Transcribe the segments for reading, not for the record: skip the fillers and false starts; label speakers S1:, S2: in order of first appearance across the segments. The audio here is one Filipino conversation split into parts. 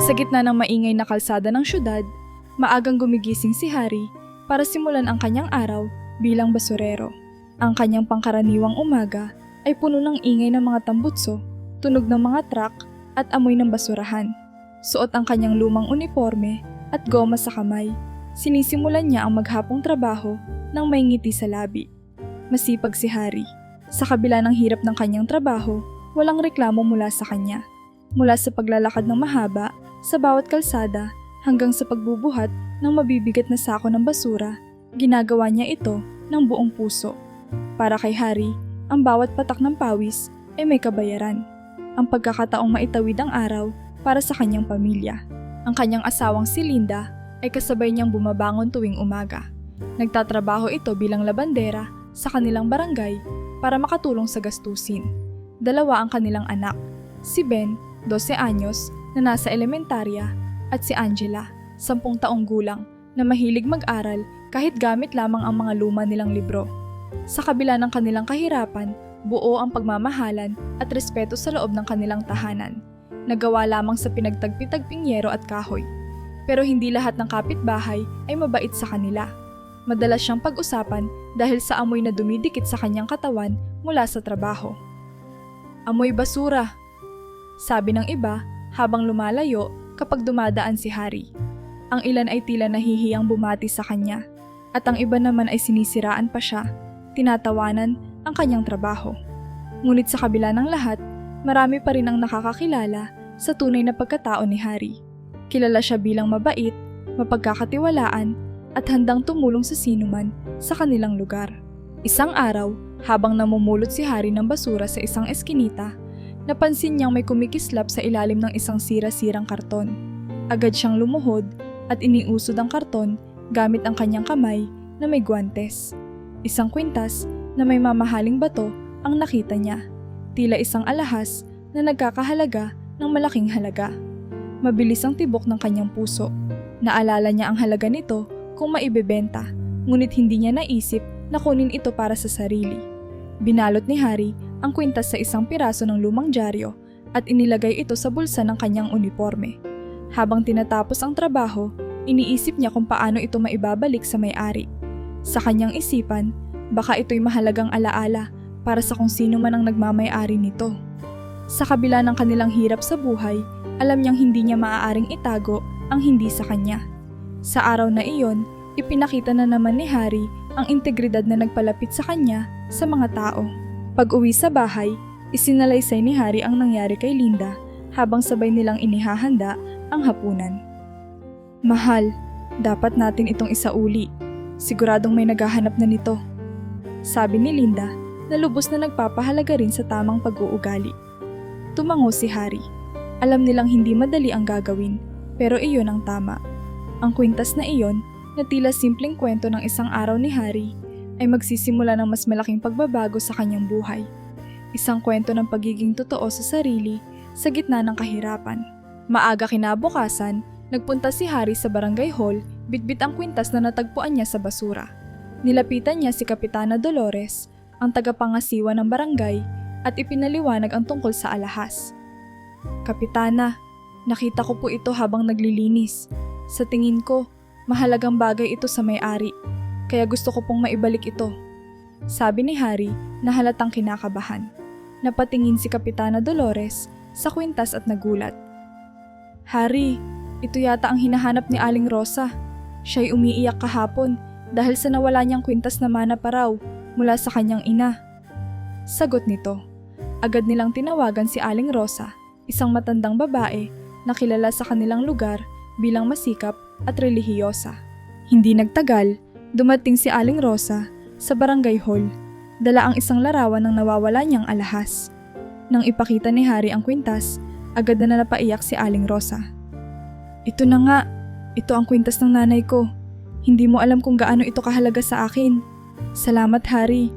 S1: Sa gitna ng maingay na kalsada ng syudad, maagang gumigising si Harry para simulan ang kanyang araw bilang basurero. Ang kanyang pangkaraniwang umaga ay puno ng ingay ng mga tambutso, tunog ng mga truck at amoy ng basurahan. Suot ang kanyang lumang uniforme at goma sa kamay. Sinisimulan niya ang maghapong trabaho ng may ngiti sa labi. Masipag si Harry. Sa kabila ng hirap ng kanyang trabaho, walang reklamo mula sa kanya. Mula sa paglalakad ng mahaba, sa bawat kalsada, hanggang sa pagbubuhat ng mabibigat na sako ng basura, ginagawa niya ito ng buong puso. Para kay Harry, ang bawat patak ng pawis ay may kabayaran. Ang pagkakataong maitawid ang araw para sa kanyang pamilya. Ang kanyang asawang si Linda ay kasabay niyang bumabangon tuwing umaga. Nagtatrabaho ito bilang labandera sa kanilang barangay para makatulong sa gastusin. Dalawa ang kanilang anak, si Ben, 12 anyos, na nasa elementarya, at si Angela, 10 taong gulang, na mahilig mag-aral kahit gamit lamang ang mga luma nilang libro. Sa kabila ng kanilang kahirapan, buo ang pagmamahalan at respeto sa loob ng kanilang tahanan. Nagawa lamang sa pinagtagpi-tagping yero at kahoy. Pero hindi lahat ng kapitbahay ay mabait sa kanila. Madalas siyang pag-usapan dahil sa amoy na dumidikit sa kanyang katawan mula sa trabaho. Amoy basura, sabi ng iba habang lumalayo kapag dumadaan si Harry. Ang ilan ay tila nahihiyang bumati sa kanya at ang iba naman ay sinisiraan pa siya, tinatawanan ang kanyang trabaho. Ngunit sa kabila ng lahat, marami pa rin ang nakakakilala sa tunay na pagkatao ni Harry. Kilala siya bilang mabait, mapagkakatiwalaan at handang tumulong sa sinuman sa kanilang lugar. Isang araw, habang namumulot si Harry ng basura sa isang eskinita, napansin niyang may kumikislap sa ilalim ng isang sira-sirang karton. Agad siyang lumuhod at iniusod ang karton gamit ang kanyang kamay na may guwantes. Isang kwintas na may mamahaling bato ang nakita niya. Tila isang alahas na nagkakahalaga ng malaking halaga. Mabilis ang tibok ng kanyang puso. Naalala niya ang halaga nito kung maibebenta, ngunit hindi niya naisip na kunin ito para sa sarili. Binalot ni Harry ang kwintas sa isang piraso ng lumang dyaryo at inilagay ito sa bulsa ng kanyang uniforme. Habang tinatapos ang trabaho, iniisip niya kung paano ito maibabalik sa may-ari. Sa kanyang isipan, baka ito'y mahalagang alaala para sa kung sino man ang nagmamay-ari nito. Sa kabila ng kanilang hirap sa buhay, alam niyang hindi niya maaaring itago ang hindi sa kanya. Sa araw na iyon, ipinakita na naman ni Harry ang integridad na nagpalapit sa kanya sa mga tao. Pag-uwi sa bahay, isinalaysay ni Harry ang nangyari kay Linda habang sabay nilang inihahanda ang hapunan. Mahal, dapat natin itong isauli. Siguradong may naghahanap na nito. Sabi ni Linda na lubos na nagpapahalaga rin sa tamang pag-uugali. Tumango si Harry. Alam nilang hindi madali ang gagawin, pero iyon ang tama. Ang kwintas na iyon, na tila simpleng kwento ng isang araw ni Harry, ay magsisimula ng mas malaking pagbabago sa kanyang buhay. Isang kwento ng pagiging totoo sa sarili sa gitna ng kahirapan. Maaga kinabukasan, nagpunta si Harry sa barangay hall, bitbit ang kwintas na natagpuan niya sa basura. Nilapitan niya si Kapitana Dolores, ang tagapangasiwa ng barangay, at ipinaliwanag ang tungkol sa alahas. Kapitana, nakita ko po ito habang naglilinis. Sa tingin ko, mahalagang bagay ito sa may-ari, kaya gusto ko pong maibalik ito. Sabi ni Harry na halatang kinakabahan. Napatingin si Kapitana Dolores sa kwintas at nagulat. Harry, ito yata ang hinahanap ni Aling Rosa. Siya'y umiiyak kahapon dahil sa nawala niyang kwintas na mana pa raw mula sa kanyang ina. Sagot nito. Agad nilang tinawagan si Aling Rosa, isang matandang babae na kilala sa kanilang lugar bilang masikap at relihiyosa. Hindi nagtagal, dumating si Aling Rosa sa barangay hall. Dala ang isang larawan ng nawawala niyang alahas. Nang ipakita ni Harry ang kwintas, agad na napaiyak si Aling Rosa. Ito na nga, ito ang kwintas ng nanay ko. Hindi mo alam kung gaano ito kahalaga sa akin. Salamat Harry,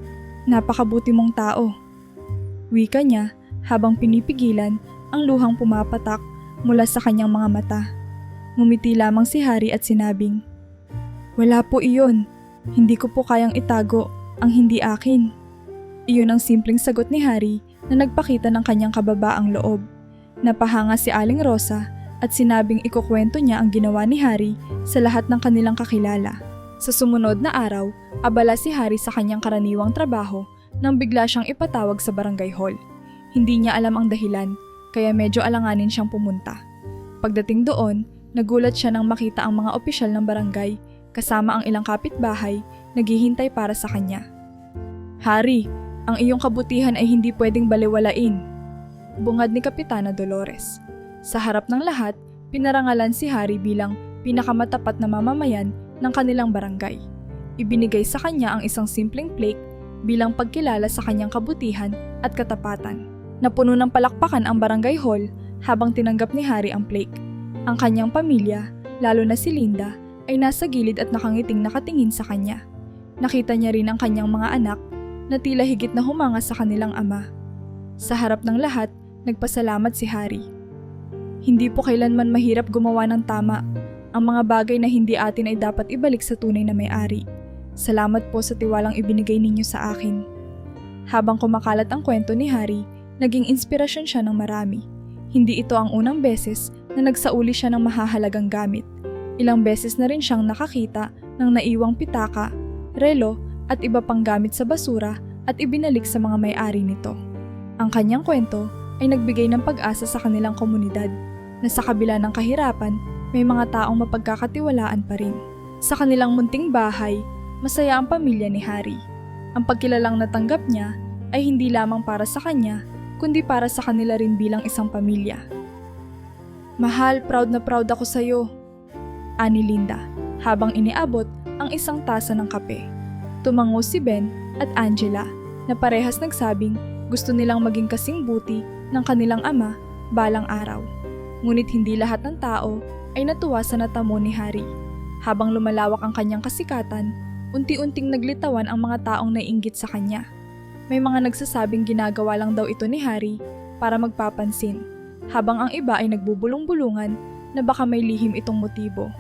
S1: napakabuti mong tao. Wika niya habang pinipigilan ang luhang pumapatak mula sa kanyang mga mata. Ngumiti lamang si Harry at sinabing, "Wala po iyon. Hindi ko po kayang itago ang hindi akin." Iyon ang simpleng sagot ni Harry na nagpakita ng kanyang kababaang loob. Napahanga si Aling Rosa at sinabing ikukwento niya ang ginawa ni Harry sa lahat ng kanilang kakilala. Sa sumunod na araw, abala si Harry sa kanyang karaniwang trabaho nang bigla siyang ipatawag sa barangay hall. Hindi niya alam ang dahilan, kaya medyo alanganin siyang pumunta. Pagdating doon, nagulat siya nang makita ang mga opisyal ng barangay kasama ang ilang kapitbahay naghihintay para sa kanya. "Harry, ang iyong kabutihan ay hindi pwedeng balewalain," bungad ni Kapitana Dolores. Sa harap ng lahat, pinarangalan si Harry bilang pinakamatapat na mamamayan ng kanilang barangay. Ibinigay sa kanya ang isang simpleng plaque bilang pagkilala sa kanyang kabutihan at katapatan. Napuno ng palakpakan ang barangay hall habang tinanggap ni Harry ang plaque. Ang kanyang pamilya, lalo na si Linda, ay nasa gilid at nakangiting nakatingin sa kanya. Nakita niya rin ang kanyang mga anak na tila higit na humanga sa kanilang ama. Sa harap ng lahat, nagpasalamat si Harry. "Hindi po kailanman mahirap gumawa ng tama. Ang mga bagay na hindi atin ay dapat ibalik sa tunay na may-ari. Salamat po sa tiwalang ibinigay ninyo sa akin." Habang kumakalat ang kwento ni Harry, naging inspirasyon siya ng marami. Hindi ito ang unang beses na nagsauli siya ng mahahalagang gamit. Ilang beses na rin siyang nakakita ng naiwang pitaka, relo at iba pang gamit sa basura at ibinalik sa mga may-ari nito. Ang kanyang kwento ay nagbigay ng pag-asa sa kanilang komunidad na sa kabila ng kahirapan, may mga taong mapagkakatiwalaan pa rin. Sa kanilang munting bahay, masaya ang pamilya ni Harry. Ang pagkilalang natanggap niya ay hindi lamang para sa kanya, kundi para sa kanila rin bilang isang pamilya. "Mahal, proud na proud ako sa iyo," ani Linda, habang iniabot ang isang tasa ng kape. Tumango si Ben at Angela, na parehas nagsabing gusto nilang maging kasing buti ng kanilang ama balang araw. Ngunit hindi lahat ng tao ay natuwa sa natamo ni Harry. Habang lumalawak ang kanyang kasikatan, unti-unting naglitawan ang mga taong naiinggit sa kanya. May mga nagsasabing ginagawa lang daw ito ni Harry para magpapansin, habang ang iba ay nagbubulong-bulungan na baka may lihim itong motibo.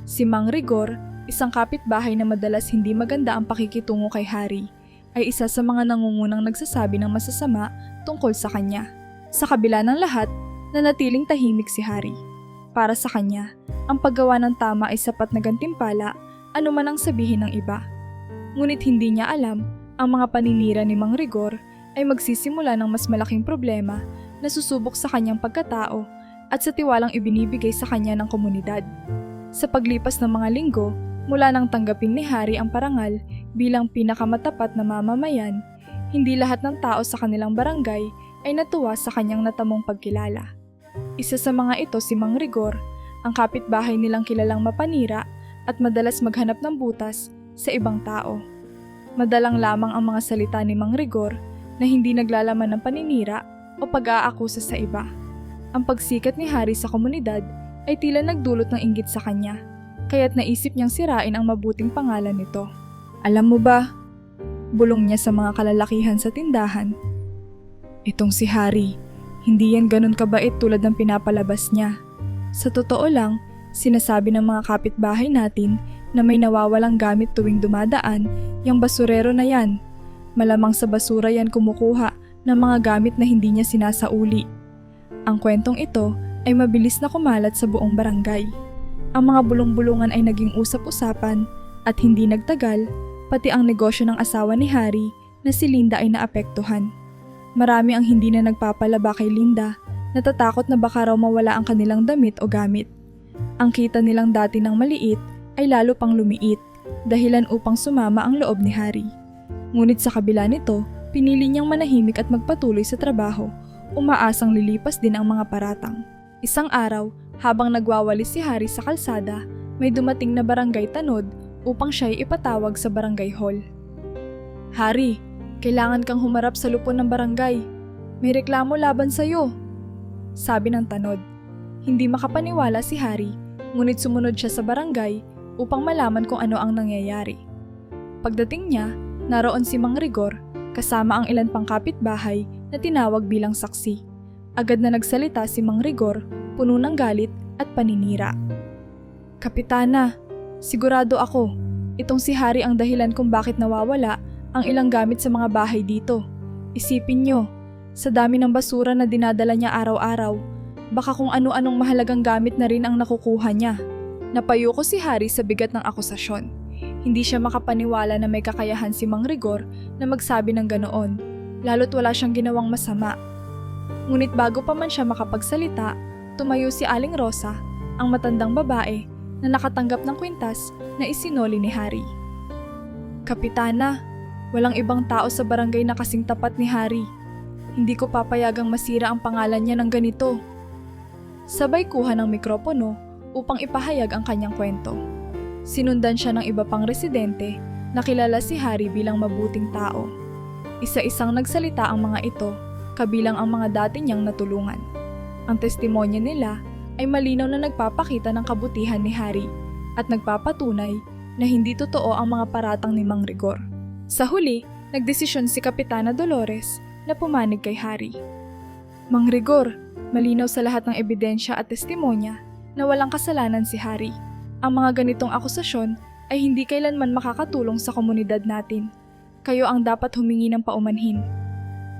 S1: Si Mang Rigor, isang kapitbahay na madalas hindi maganda ang pakikitungo kay Harry, ay isa sa mga nangungunang nagsasabi ng masasama tungkol sa kanya. Sa kabila ng lahat, nanatiling tahimik si Harry. Para sa kanya, ang paggawa ng tama ay sapat na gantimpala anuman ang sabihin ng iba. Ngunit hindi niya alam, ang mga paninira ni Mang Rigor ay magsisimula ng mas malaking problema na susubok sa kanyang pagkatao at sa tiwalang ibinibigay sa kanya ng komunidad. Sa paglipas ng mga linggo, mula nang tanggapin ni Harry ang parangal bilang pinakamatapat na mamamayan, hindi lahat ng tao sa kanilang barangay ay natuwa sa kanyang natamong pagkilala. Isa sa mga ito si Mang Rigor, ang kapitbahay nilang kilalang mapanira at madalas maghanap ng butas sa ibang tao. Madalang lamang ang mga salita ni Mang Rigor na hindi naglalaman ng paninira o pag-aakusa sa iba. Ang pagsikat ni Harry sa komunidad ay tila nagdulot ng inggit sa kanya, kaya't naisip niyang sirain ang mabuting pangalan nito. "Alam mo ba?" bulong niya sa mga kalalakihan sa tindahan. "Itong si Harry, hindi yan ganun kabait tulad ng pinapalabas niya. Sa totoo lang, sinasabi ng mga kapitbahay natin na may nawawalang gamit tuwing dumadaan, yung basurero na yan. Malamang sa basura yan kumukuha ng mga gamit na hindi niya sinasauli." Ang kwentong ito ay mabilis na kumalat sa buong barangay. Ang mga bulong-bulungan ay naging usap-usapan at hindi nagtagal, pati ang negosyo ng asawa ni Harry na si Linda ay naapektuhan. Marami ang hindi na nagpapalaba kay Linda, natatakot na baka raw mawala ang kanilang damit o gamit. Ang kita nilang dati ng maliit ay lalo pang lumiit, dahilan upang sumama ang loob ni Harry. Ngunit sa kabila nito, pinili niyang manahimik at magpatuloy sa trabaho, umaasang lilipas din ang mga paratang. Isang araw, habang nagwawalis si Harry sa kalsada, may dumating na barangay tanod upang siya'y ipatawag sa barangay hall. "Harry, kailangan kang humarap sa lupon ng barangay. May reklamo laban sa'yo," sabi ng tanod. Hindi makapaniwala si Harry, ngunit sumunod siya sa barangay upang malaman kung ano ang nangyayari. Pagdating niya, naroon si Mang Rigor kasama ang ilan pang kapitbahay na tinawag bilang saksi. Agad na nagsalita si Mang Rigor, puno ng galit at paninira. "Kapitana, sigurado ako, itong si Harry ang dahilan kung bakit nawawala ang ilang gamit sa mga bahay dito. Isipin nyo, sa dami ng basura na dinadala niya araw-araw, Baka kung ano-anong mahalagang gamit na rin ang nakukuha niya. Napayo ko si Harry sa bigat ng akusasyon. Hindi siya makapaniwala na may kakayahan si Mang Rigor na magsabi ng ganoon, lalo't wala siyang ginawang masama. Ngunit bago pa man siya makapagsalita, tumayo si Aling Rosa, ang matandang babae na nakatanggap ng kwintas na isinoli ni Harry. Kapitana, walang ibang tao sa barangay na kasing tapat ni Harry. Hindi ko papayagang masira ang pangalan niya ng ganito. Sabay kuha ng mikropono upang ipahayag ang kanyang kwento. Sinundan siya ng iba pang residente na kilala si Harry bilang mabuting tao. Isa-isang nagsalita ang mga ito, kabilang ang mga dati niyang natulungan. Ang testimonya nila ay malinaw na nagpapakita ng kabutihan ni Harry at nagpapatunay na hindi totoo ang mga paratang ni Mang Rigor. Sa huli, nagdesisyon si Kapitana Dolores na pumanig kay Harry. Mang Rigor, malinaw sa lahat ng ebidensya at testimonya na walang kasalanan si Harry. Ang mga ganitong akusasyon ay hindi kailanman makakatulong sa komunidad natin. Kayo ang dapat humingi ng paumanhin.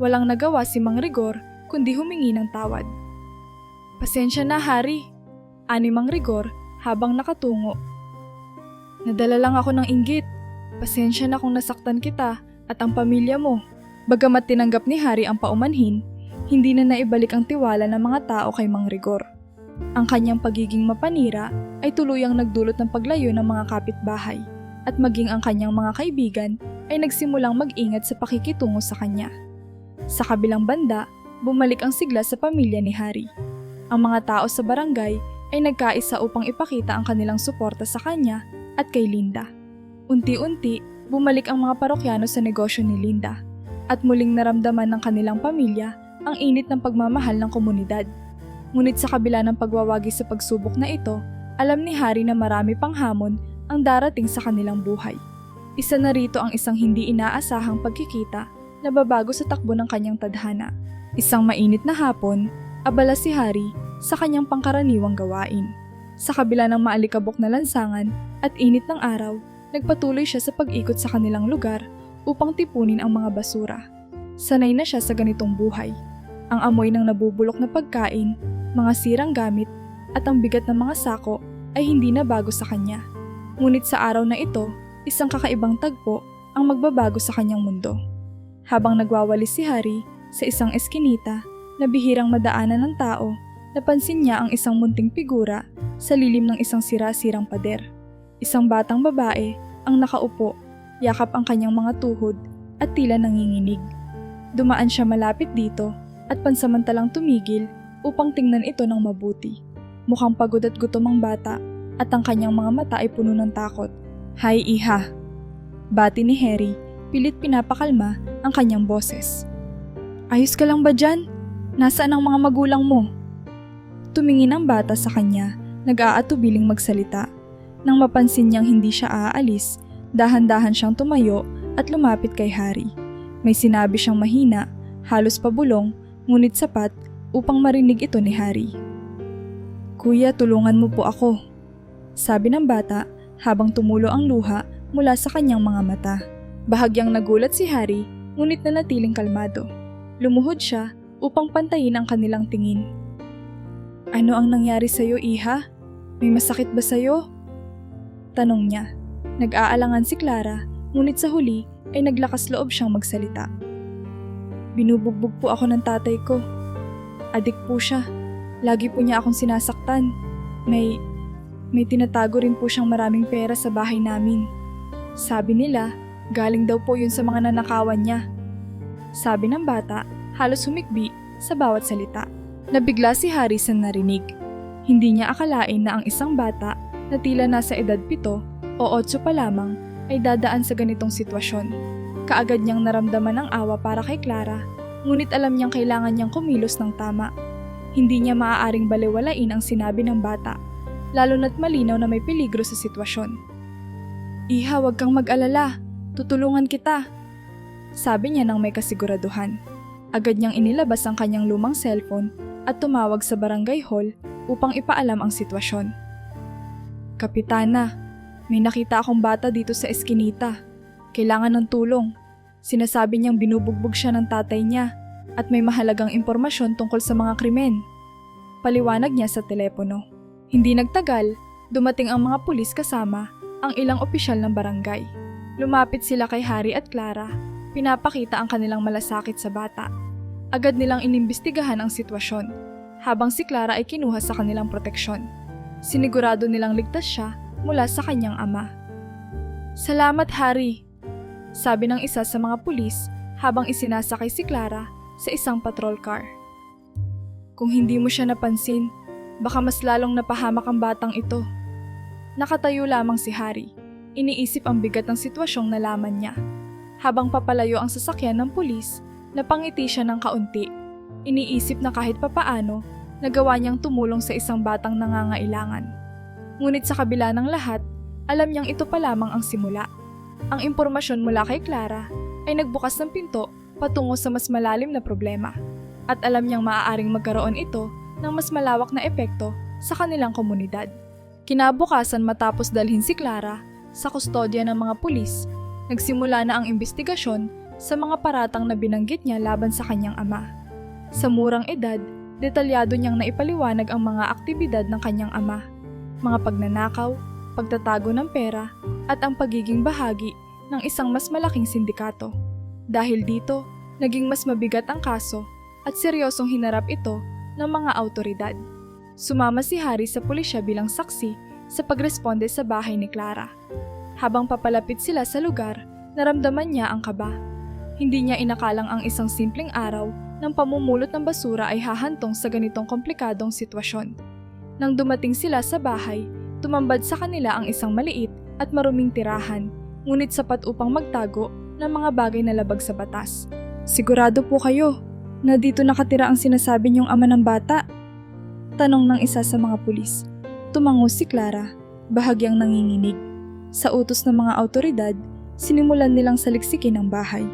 S1: Walang nagawa si Mang Rigor kundi humingi ng tawad. Pasensya na, Harry, ani Mang Rigor habang nakatungo. Nadala lang ako ng inggit. Pasensya na kung nasaktan kita at ang pamilya mo. Bagamat tinanggap ni Harry ang paumanhin, hindi na naibalik ang tiwala ng mga tao kay Mang Rigor. Ang kanyang pagiging mapanira ay tuluyang nagdulot ng paglayo ng mga kapitbahay at maging ang kanyang mga kaibigan ay nagsimulang mag-ingat sa pakikitungo sa kanya. Sa kabilang banda, bumalik ang sigla sa pamilya ni Harry. Ang mga tao sa barangay ay nagkaisa upang ipakita ang kanilang suporta sa kanya at kay Linda. Unti-unti, bumalik ang mga parokyano sa negosyo ni Linda at muling naramdaman ng kanilang pamilya ang init ng pagmamahal ng komunidad. Ngunit sa kabila ng pagwawagi sa pagsubok na ito, alam ni Harry na marami pang hamon ang darating sa kanilang buhay. Isa na rito ang isang hindi inaasahang pagkikita na babago sa takbo ng kanyang tadhana. Isang mainit na hapon, abala si Harry sa kanyang pangkaraniwang gawain. Sa kabila ng maalikabok na lansangan at init ng araw, nagpatuloy siya sa pag-ikot sa kanilang lugar upang tipunin ang mga basura. Sanay na siya sa ganitong buhay. Ang amoy ng nabubulok na pagkain, mga sirang gamit, at ang bigat ng mga sako ay hindi na bago sa kanya. Ngunit sa araw na ito, isang kakaibang tagpo ang magbabago sa kanyang mundo. Habang nagwawalis si Harry sa isang eskinita na bihirang madaanan ng tao, napansin niya ang isang munting figura sa lilim ng isang sira-sirang pader. Isang batang babae ang nakaupo, yakap ang kanyang mga tuhod at tila nanginginig. Dumaan siya malapit dito at pansamantalang tumigil upang tingnan ito ng mabuti. Mukhang pagod at gutom ang bata at ang kanyang mga mata ay puno ng takot. "Hay, iha!" Bati ni Harry, pilit pinapakalma ang kanyang boses. "Ayos ka lang ba dyan? Nasaan ang mga magulang mo?" Tumingin ang bata sa kanya, nag-aatubiling magsalita. Nang mapansin niyang hindi siya aalis, dahan-dahan siyang tumayo at lumapit kay Harry. May sinabi siyang mahina, halos pabulong, ngunit sapat upang marinig ito ni Harry. "Kuya, tulungan mo po ako," sabi ng bata habang tumulo ang luha mula sa kanyang mga mata. Bahagyang nagulat si Harry, ngunit nanatiling kalmado. Lumuhod siya upang pantayin ang kanilang tingin. "Ano ang nangyari sa'yo, iha? May masakit ba sa'yo?" Tanong niya. Nag-aalangan si Clara, ngunit sa huli ay naglakas loob siyang magsalita. "Binubugbog po ako ng tatay ko. Adik po siya. Lagi po niya akong sinasaktan. May tinatago rin po siyang maraming pera sa bahay namin. Sabi nila, galing daw po yun sa mga nanakawan niya." Sabi ng bata, halos humikbi sa bawat salita. Nabigla si Harry sa narinig. Hindi niya akalain na ang isang bata na tila nasa edad 7 o 8 pa lamang ay dadaan sa ganitong sitwasyon. Kaagad niyang naramdaman ang awa para kay Clara, ngunit alam niyang kailangan niyang kumilos ng tama. Hindi niya maaaring balewalain ang sinabi ng bata, lalo na't malinaw na may peligro sa sitwasyon. "Iha, huwag kang mag-alala. Tutulungan kita," sabi niya nang may kasiguraduhan. Agad niyang inilabas ang kanyang lumang cellphone at tumawag sa barangay hall upang ipaalam ang sitwasyon. "Kapitana, may nakita akong bata dito sa eskinita. Kailangan ng tulong. Sinasabi niyang binubugbog siya ng tatay niya at may mahalagang impormasyon tungkol sa mga krimen." Paliwanag niya sa telepono. Hindi nagtagal, dumating ang mga pulis kasama ang ilang opisyal ng barangay. Lumapit sila kay Harry at Clara, pinapakita ang kanilang malasakit sa bata. Agad nilang inimbestigahan ang sitwasyon, habang si Clara ay kinuha sa kanilang proteksyon. Sinigurado nilang ligtas siya mula sa kanyang ama. "Salamat, Harry," sabi ng isa sa mga pulis habang isinasakay si Clara sa isang patrol car. "Kung hindi mo siya napansin, baka mas lalong napahamak ang batang ito." Nakatayo lamang si Harry. Iniisip ang bigat ng sitwasyong nalaman niya. Habang papalayo ang sasakyan ng pulis, napangiti siya ng kaunti. Iniisip na kahit papaano, nagawa niyang tumulong sa isang batang nangangailangan. Ngunit sa kabila ng lahat, alam niyang ito pa lamang ang simula. Ang impormasyon mula kay Clara ay nagbukas ng pinto patungo sa mas malalim na problema. At alam niyang maaaring magkaroon ito ng mas malawak na epekto sa kanilang komunidad. Kinabukasan matapos dalhin si Clara sa kustodya ng mga pulis, nagsimula na ang imbestigasyon sa mga paratang na binanggit niya laban sa kanyang ama. Sa murang edad, detalyado niyang naipaliwanag ang mga aktibidad ng kanyang ama, mga pagnanakaw, pagtatago ng pera, at ang pagiging bahagi ng isang mas malaking sindikato. Dahil dito, naging mas mabigat ang kaso at seryosong hinarap ito ng mga awtoridad. Sumama si Harry sa pulisya bilang saksi sa pagresponde sa bahay ni Clara. Habang papalapit sila sa lugar, naramdaman niya ang kaba. Hindi niya inakalang ang isang simpleng araw ng pamumulot ng basura ay hahantong sa ganitong komplikadong sitwasyon. Nang dumating sila sa bahay, tumambad sa kanila ang isang maliit at maruming tirahan, ngunit sapat upang magtago ng mga bagay na labag sa batas. "Sigurado po kayo na dito nakatira ang sinasabi niyong ama ng bata?" Tanong ng isa sa mga pulis. Tumango si Clara, bahagyang nanginginig. Sa utos ng mga awtoridad, sinimulan nilang saliksikin ang bahay.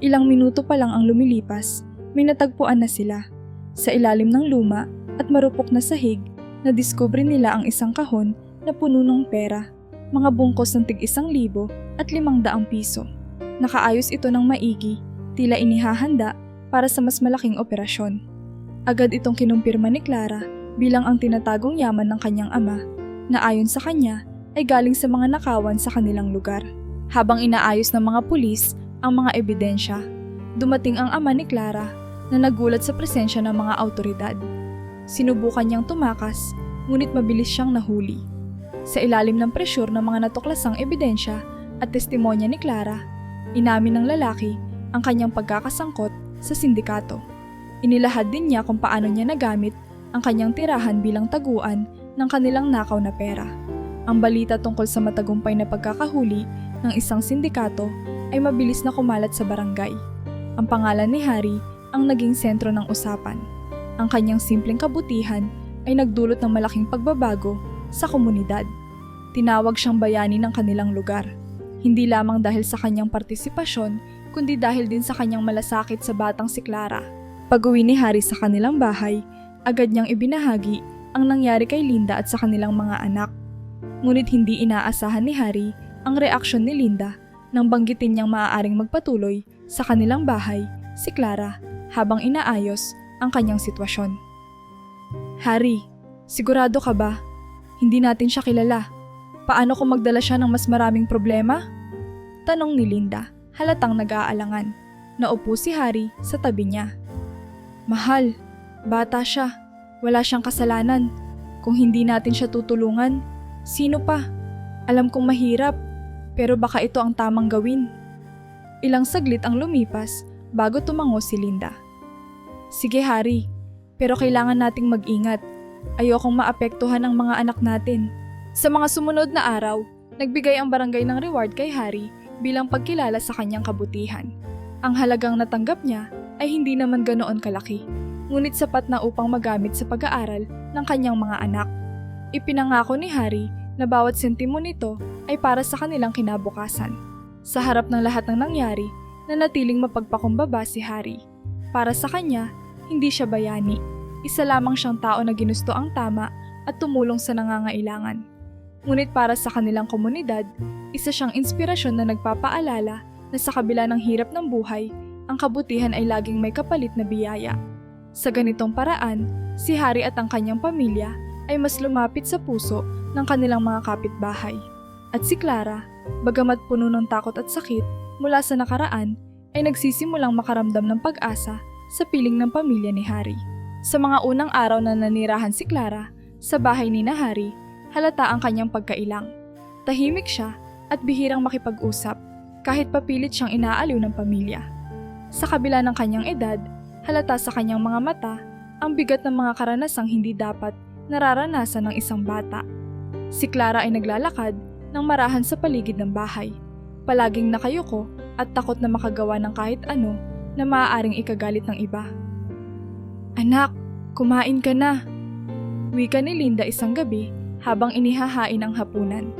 S1: Ilang minuto pa lang ang lumilipas, may natagpuan na sila. Sa ilalim ng luma at marupok na sahig, nadiskubre nila ang isang kahon na puno ng pera, mga bungkos ng tig-1,000 at 500 piso. Nakaayos ito ng maigi, tila inihahanda para sa mas malaking operasyon. Agad itong kinumpirma ni Clara bilang ang tinatagong yaman ng kanyang ama, na ayon sa kanya ay galing sa mga nakawan sa kanilang lugar. Habang inaayos ng mga pulis ang mga ebidensya, dumating ang ama ni Clara na nagulat sa presensya ng mga awtoridad. Sinubukan niyang tumakas, ngunit mabilis siyang nahuli. Sa ilalim ng presyur ng mga natuklasang ebidensya at testimonya ni Clara, inamin ng lalaki ang kanyang pagkakasangkot sa sindikato. Inilahad din niya kung paano niya nagamit ang kanyang tirahan bilang taguan ng kanilang nakaw na pera. Ang balita tungkol sa matagumpay na pagkakahuli ng isang sindikato ay mabilis na kumalat sa barangay. Ang pangalan ni Harry ang naging sentro ng usapan. Ang kanyang simpleng kabutihan ay nagdulot ng malaking pagbabago sa komunidad. Tinawag siyang bayani ng kanilang lugar, hindi lamang dahil sa kanyang partisipasyon, kundi dahil din sa kanyang malasakit sa batang si Clara. Pag-uwi ni Harry sa kanilang bahay, agad niyang ibinahagi ang nangyari kay Linda at sa kanilang mga anak. Ngunit hindi inaasahan ni Harry ang reaksyon ni Linda nang banggitin niyang maaaring magpatuloy sa kanilang bahay si Clara habang inaayos ang kanyang sitwasyon. "Harry, sigurado ka ba? Hindi natin siya kilala. Paano kung magdala siya ng mas maraming problema?" Tanong ni Linda, halatang nag-aalangan. Naupo si Harry sa tabi niya. "Mahal, bata siya. Wala siyang kasalanan. Kung hindi natin siya tutulungan, sino pa? Alam kong mahirap, pero baka ito ang tamang gawin." Ilang saglit ang lumipas bago tumango si Linda. "Sige Harry, pero kailangan nating mag-ingat. Ayokong maapektuhan ang mga anak natin." Sa mga sumunod na araw, nagbigay ang barangay ng reward kay Harry bilang pagkilala sa kanyang kabutihan. Ang halagang natanggap niya ay hindi naman ganoon kalaki, ngunit sapat na upang magamit sa pag-aaral ng kanyang mga anak. Ipinangako ni Harry na bawat sentimo nito ay para sa kanilang kinabukasan. Sa harap ng lahat ng nangyari, nanatiling mapagpakumbaba si Harry. Para sa kanya, hindi siya bayani. Isa lamang siyang tao na ginusto ang tama at tumulong sa nangangailangan. Ngunit para sa kanilang komunidad, isa siyang inspirasyon na nagpapaalala na sa kabila ng hirap ng buhay, ang kabutihan ay laging may kapalit na biyaya. Sa ganitong paraan, si Harry at ang kanyang pamilya ay mas lumapit sa puso ng kanilang mga kapitbahay. At si Clara, bagamat puno ng takot at sakit mula sa nakaraan, ay nagsisimulang makaramdam ng pag-asa sa piling ng pamilya ni Harry. Sa mga unang araw na nanirahan si Clara sa bahay ni na Harry, halata ang kanyang pagkailang. Tahimik siya at bihirang makipag-usap kahit papilit siyang inaaliw ng pamilya. Sa kabila ng kanyang edad, halata sa kanyang mga mata ang bigat ng mga karanasang hindi dapat nararanasan ng isang bata. Si Clara ay naglalakad ng marahan sa paligid ng bahay, palaging nakayuko at takot na makagawa ng kahit ano na maaaring ikagalit ng iba. "Anak, kumain ka na," wika ni Linda isang gabi habang inihahain ang hapunan.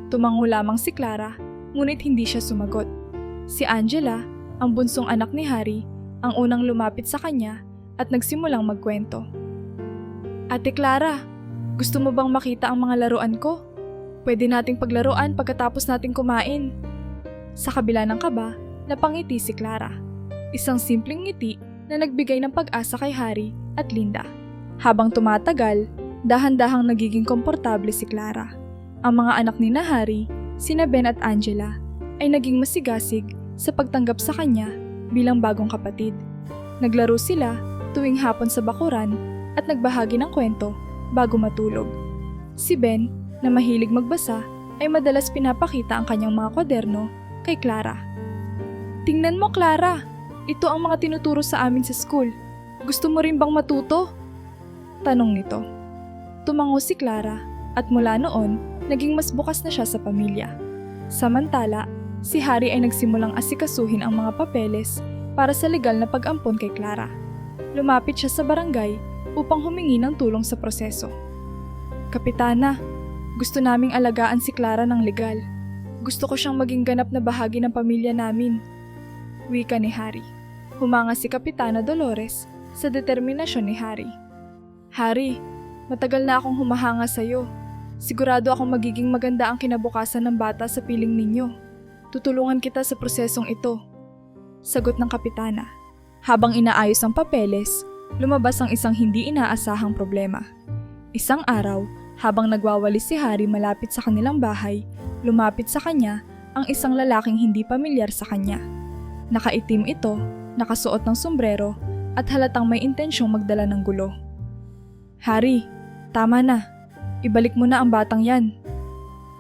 S1: Tumango lamang si Clara, ngunit hindi siya sumagot. Si Angela, ang bunsong anak ni Harry, ang unang lumapit sa kanya at nagsimulang magkwento. "Ate Clara, gusto mo bang makita ang mga laruan ko? Pwede nating paglaruan pagkatapos nating kumain." Sa kabila ng kaba, napangiti si Clara. Isang simpleng ngiti na nagbigay ng pag-asa kay Harry at Linda. Habang tumatagal, dahan-dahang nagiging komportable si Clara. Ang mga anak ni na Harry, sina Ben at Angela, ay naging masigasig sa pagtanggap sa kanya bilang bagong kapatid. Naglaro sila tuwing hapon sa bakuran at nagbahagi ng kwento bago matulog. Si Ben, na mahilig magbasa, ay madalas pinapakita ang kanyang mga kwaderno kay Clara. "Tingnan mo, Clara! Ito ang mga tinuturo sa amin sa school. Gusto mo rin bang matuto?" tanong nito. Tumango si Clara at mula noon, naging mas bukas na siya sa pamilya. Samantala, si Harry ay nagsimulang asikasuhin ang mga papeles para sa legal na pag-ampon kay Clara. Lumapit siya sa barangay upang humingi ng tulong sa proseso. "Kapitana, gusto naming alagaan si Clara ng legal. Gusto ko siyang maging ganap na bahagi ng pamilya namin," wika ni Harry. Humanga si Kapitana Dolores sa determinasyon ni Harry. "Harry, matagal na akong humahanga sa'yo. Sigurado akong magiging maganda ang kinabukasan ng bata sa piling ninyo. Tutulungan kita sa prosesong ito," sagot ng kapitana. Habang inaayos ang papeles, lumabas ang isang hindi inaasahang problema. Isang araw, habang nagwawalis si Harry malapit sa kanilang bahay, lumapit sa kanya ang isang lalaking hindi pamilyar sa kanya. Nakaitim ito, nakasuot ng sombrero at halatang may intensyong magdala ng gulo. "Harry, tama na. Ibalik mo na ang batang yan,"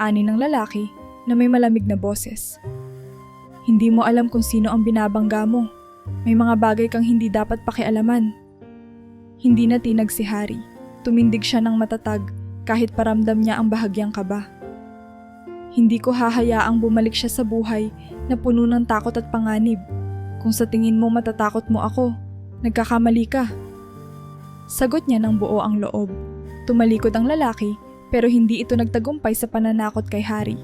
S1: ani ng lalaki na may malamig na boses. "Hindi mo alam kung sino ang binabangga mo. May mga bagay kang hindi dapat pakialaman." Hindi natinag si Harry. Tumindig siya ng matatag kahit paramdam niya ang bahagyang kaba. "Hindi ko hahayaang bumalik siya sa buhay na puno ng takot at panganib. Kung sa tingin mo matatakot mo ako, nagkakamali ka." Sagot niya ng buo ang loob. Tumalikod ang lalaki pero hindi ito nagtagumpay sa pananakot kay Harry.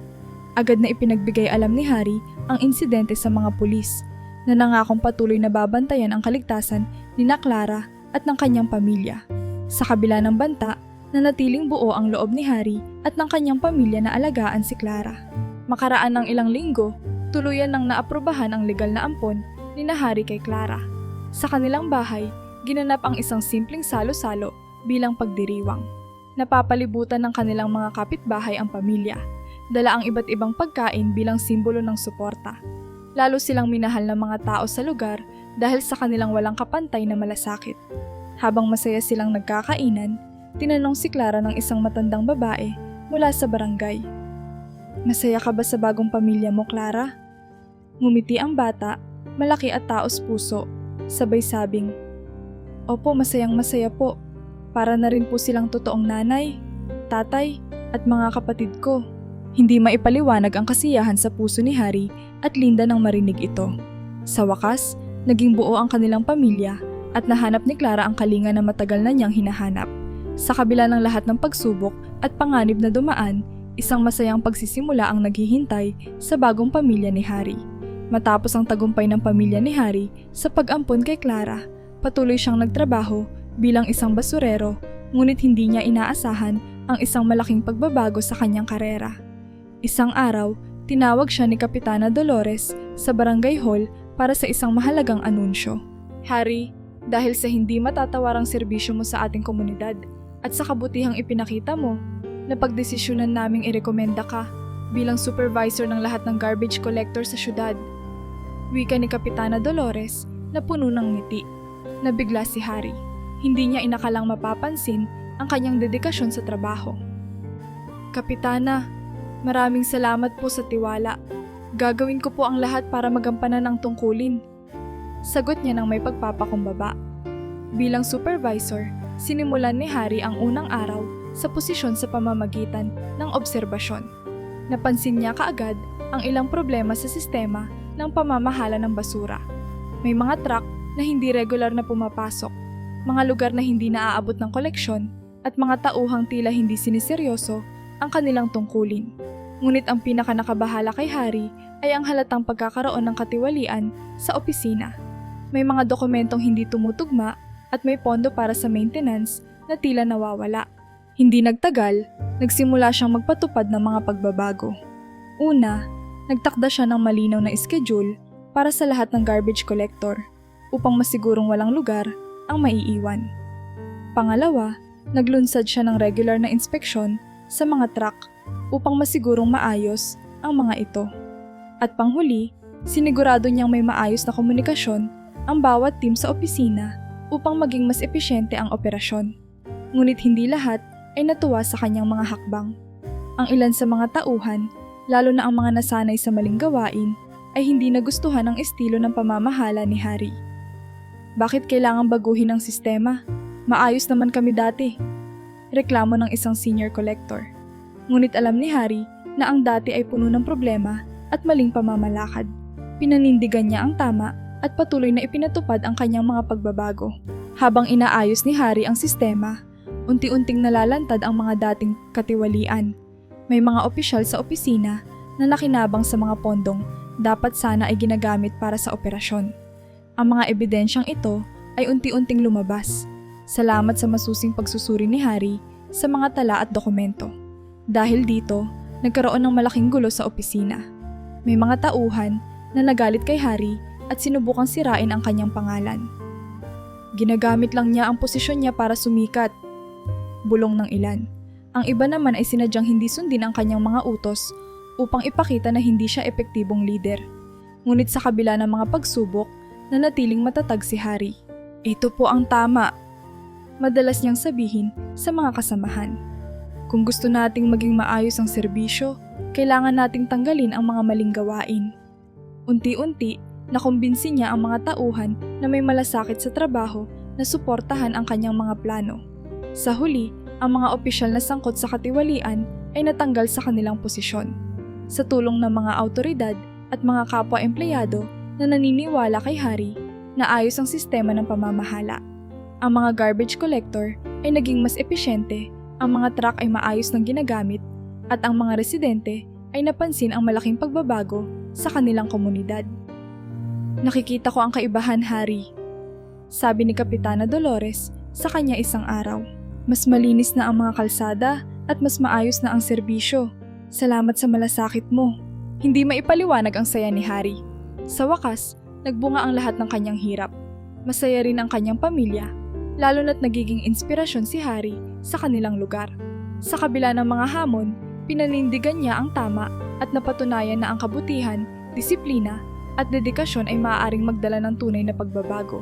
S1: Agad na ipinagbigay alam ni Harry ang insidente sa mga pulis na nangakong patuloy na babantayan ang kaligtasan ni na Clara at ng kanyang pamilya. Sa kabila ng banta, nanatiling buo ang loob ni Harry at ng kanyang pamilya na alagaan si Clara. Makaraan ng ilang linggo, tuluyan nang naaprubahan ang legal na ampon ni na Harry kay Clara. Sa kanilang bahay, ginanap ang isang simpleng salo-salo bilang pagdiriwang. Napapalibutan ng kanilang mga kapitbahay ang pamilya. Dala ang iba't ibang pagkain bilang simbolo ng suporta. Lalo silang minahal ng mga tao sa lugar dahil sa kanilang walang kapantay na malasakit. Habang masaya silang nagkakainan, tinanong si Clara ng isang matandang babae mula sa barangay. "Masaya ka ba sa bagong pamilya mo, Clara?" Ngumiti ang bata, malaki at taos puso, sabay sabing, "Opo, masayang masaya po. Para na rin po silang totoong nanay, tatay, at mga kapatid ko." Hindi maipaliwanag ang kasiyahan sa puso ni Harry at Linda nang marinig ito. Sa wakas, naging buo ang kanilang pamilya at nahanap ni Clara ang kalinga na matagal na niyang hinahanap. Sa kabila ng lahat ng pagsubok at panganib na dumaan, isang masayang pagsisimula ang naghihintay sa bagong pamilya ni Harry. Matapos ang tagumpay ng pamilya ni Harry sa pag-ampon kay Clara, patuloy siyang nagtrabaho bilang isang basurero, ngunit hindi niya inaasahan ang isang malaking pagbabago sa kanyang karera. Isang araw, tinawag siya ni Kapitana Dolores sa barangay hall para sa isang mahalagang anunsyo. "Harry, Dahil sa hindi matatawarang serbisyo mo sa ating komunidad at sa kabutihang ipinakita mo, napagdesisyonan naming irekomenda ka bilang supervisor ng lahat ng garbage collector sa syudad. Wika ni Kapitana Dolores na puno ng ngiti. Nabigla si Harry. Hindi niya inakalang mapapansin ang kanyang dedikasyon sa trabaho. Kapitana, maraming salamat po sa tiwala. Gagawin ko po ang lahat para magampanan ang tungkulin. Sagot niya ng may pagpapakumbaba. Bilang supervisor, sinimulan ni Harry ang unang araw sa posisyon sa pamamagitan ng obserbasyon. Napansin niya kaagad ang ilang problema sa sistema ng pamamahala ng basura. May mga truck na hindi regular na pumapasok, mga lugar na hindi naaabot ng koleksyon, at mga tauhang tila hindi siniseryoso ang kanilang tungkulin. Ngunit ang pinakanakabahala kay Harry ay ang halatang pagkakaroon ng katiwalian sa opisina. May mga dokumentong hindi tumutugma at may pondo para sa maintenance na tila nawawala. Hindi nagtagal, nagsimula siyang magpatupad ng mga pagbabago. Una, nagtakda siya ng malinaw na schedule para sa lahat ng garbage collector upang masigurong walang lugar ang maiiwan. Pangalawa, naglunsad siya ng regular na inspeksyon sa mga truck upang masigurong maayos ang mga ito. At panghuli, sinigurado niyang may maayos na komunikasyon ang bawat team sa opisina upang maging mas episyente ang operasyon. Ngunit hindi lahat ay natuwa sa kanyang mga hakbang. Ang ilan sa mga tauhan, lalo na ang mga nasanay sa maling gawain, ay hindi nagustuhan ang estilo ng pamamahala ni Harry. Bakit kailangang baguhin ang sistema? Maayos naman kami dati. Reklamo ng isang senior collector. Ngunit alam ni Harry na ang dati ay puno ng problema at maling pamamalakad. Pinanindigan niya ang tama at patuloy na ipinatupad ang kanyang mga pagbabago. Habang inaayos ni Harry ang sistema, unti-unting nalalantad ang mga dating katiwalian. May mga opisyal sa opisina na nakinabang sa mga pondong dapat sana ay ginagamit para sa operasyon. Ang mga ebidensyang ito ay unti-unting lumabas. Salamat sa masusing pagsusuri ni Harry sa mga tala at dokumento. Dahil dito, nagkaroon ng malaking gulo sa opisina. May mga tauhan na nagalit kay Harry at sinubukang sirain ang kanyang pangalan. Ginagamit lang niya ang posisyon niya para sumikat. Bulong ng ilan. Ang iba naman ay sinadyang hindi sundin ang kanyang mga utos upang ipakita na hindi siya epektibong leader. Ngunit sa kabila ng mga pagsubok, nanatiling matatag si Harry. Ito po ang tama. Madalas niyang sabihin sa mga kasamahan. Kung gusto nating maging maayos ang serbisyo, kailangan nating tanggalin ang mga maling gawain. Unti-unti, nakumbinsi niya ang mga tauhan na may malasakit sa trabaho na suportahan ang kanyang mga plano. Sa huli, ang mga opisyal na sangkot sa katiwalian ay natanggal sa kanilang posisyon. Sa tulong ng mga awtoridad at mga kapwa-empleyado na naniniwala kay Harry na ayos ang sistema ng pamamahala. Ang mga garbage collector ay naging mas episyente, ang mga truck ay maayos ng ginagamit, at ang mga residente ay napansin ang malaking pagbabago sa kanilang komunidad. Nakikita ko ang kaibahan, Harry, sabi ni Kapitana Dolores sa kanya isang araw. Mas malinis na ang mga kalsada at mas maayos na ang serbisyo. Salamat sa malasakit mo. Hindi maipaliwanag ang saya ni Harry. Sa wakas, nagbunga ang lahat ng kanyang hirap. Masaya rin ang kanyang pamilya, lalo na't nagiging inspirasyon si Harry sa kanilang lugar. Sa kabila ng mga hamon, pinanindigan niya ang tama at napatunayan na ang kabutihan, disiplina at dedikasyon ay maaaring magdala ng tunay na pagbabago.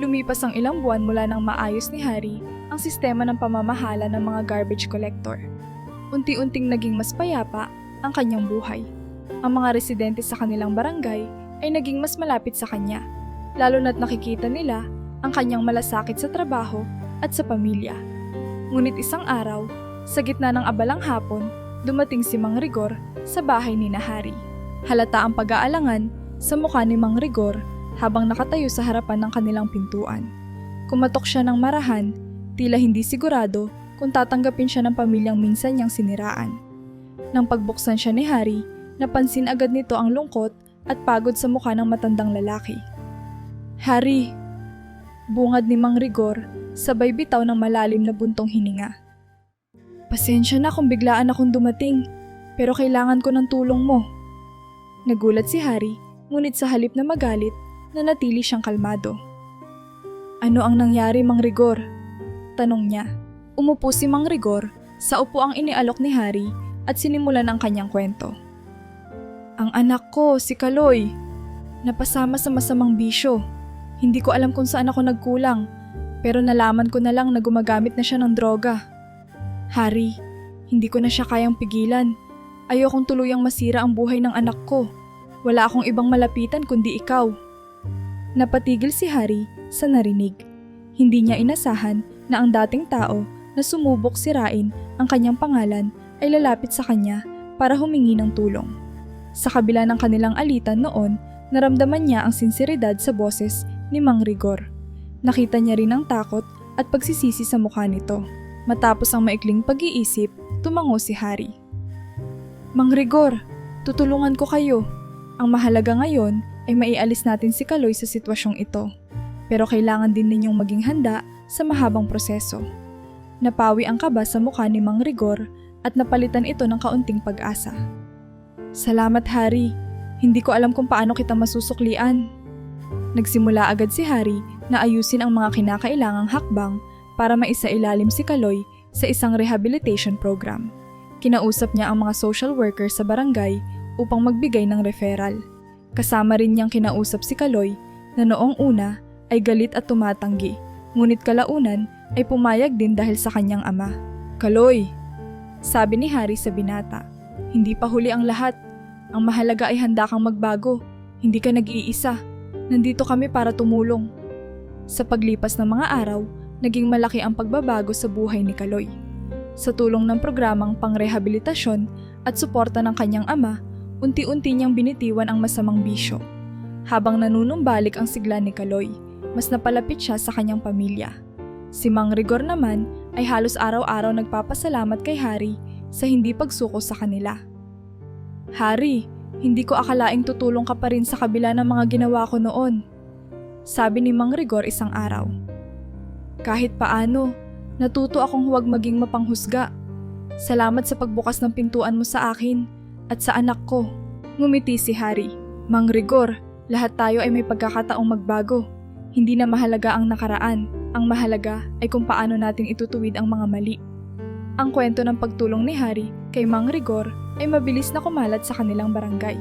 S1: Lumipas ang ilang buwan mula nang maayos ni Harry ang sistema ng pamamahala ng mga garbage collector. Unti-unting naging mas payapa ang kanyang buhay. Ang mga residente sa kanilang barangay ay naging mas malapit sa kanya, lalo na't nakikita nila ang kanyang malasakit sa trabaho at sa pamilya. Ngunit isang araw, sa gitna ng abalang hapon, dumating si Mang Rigor sa bahay ni Harry. Halata ang pag-aalangan sa mukha ni Mang Rigor habang nakatayo sa harapan ng kanilang pintuan. Kumatok siya ng marahan, tila hindi sigurado kung tatanggapin siya ng pamilyang minsan niyang siniraan. Nang pagbuksan siya ni Harry, napansin agad nito ang lungkot at pagod sa mukha ng matandang lalaki. Harry, bungad ni Mang Rigor, sabay bitaw ng malalim na buntong hininga. Pasensya na kung biglaan akong dumating, pero kailangan ko ng tulong mo. Nagulat si Harry, ngunit sa halip na magalit, nanatili siyang kalmado. Ano ang nangyari, Mang Rigor? Tanong niya. Umupo si Mang Rigor sa upuang inialok ni Harry at sinimulan ang kanyang kwento. Ang anak ko, si Kaloy, napasama sa masamang bisyo. Hindi ko alam kung saan ako nagkulang, pero nalaman ko na lang na gumagamit na siya ng droga. Harry, hindi ko na siya kayang pigilan. Ayokong tuluyang masira ang buhay ng anak ko. Wala akong ibang malapitan kundi ikaw. Napatigil si Harry sa narinig. Hindi niya inasahan na ang dating tao na sumubok sirain ang kanyang pangalan ay lalapit sa kanya para humingi ng tulong. Sa kabila ng kanilang alitan noon, naramdaman niya ang sinseridad sa boses ni Mang Rigor. Nakita niya rin ang takot at pagsisisi sa mukha nito. Matapos ang maikling pag-iisip, tumango si Harry. Mang Rigor, tutulungan ko kayo. Ang mahalaga ngayon ay maialis natin si Kaloy sa sitwasyong ito. Pero kailangan din ninyong maging handa sa mahabang proseso. Napawi ang kaba sa mukha ni Mang Rigor at napalitan ito ng kaunting pag-asa. Salamat, Harry. Hindi ko alam kung paano kita masusuklian. Nagsimula agad si Harry na ayusin ang mga kinakailangang hakbang para maisailalim si Kaloy sa isang rehabilitation program. Kinausap niya ang mga social worker sa barangay upang magbigay ng referral. Kasama rin niyang kinausap si Kaloy na noong una ay galit at tumatanggi, ngunit kalaunan ay pumayag din dahil sa kanyang ama. Kaloy, sabi ni Harry sa binata, hindi pa huli ang lahat. Ang mahalaga ay handa kang magbago. Hindi ka nag-iisa. Nandito kami para tumulong. Sa paglipas ng mga araw, naging malaki ang pagbabago sa buhay ni Kaloy. Sa tulong ng programang pangrehabilitasyon at suporta ng kanyang ama, unti-unti niyang binitiwan ang masamang bisyo. Habang nanunumbalik ang sigla ni Kaloy, mas napalapit siya sa kanyang pamilya. Si Mang Rigor naman ay halos araw-araw nagpapasalamat kay Harry sa hindi pagsuko sa kanila. Harry, hindi ko akalaing tutulong ka pa rin sa kabila ng mga ginawa ko noon. Sabi ni Mang Rigor isang araw. Kahit paano, natuto akong huwag maging mapanghusga. Salamat sa pagbukas ng pintuan mo sa akin at sa anak ko. Ngumiti si Harry. Mang Rigor, lahat tayo ay may pagkakataong magbago. Hindi na mahalaga ang nakaraan. Ang mahalaga ay kung paano natin itutuwid ang mga mali. Ang kwento ng pagtulong ni Harry kay Mang Rigor ay mabilis na kumalat sa kanilang barangay.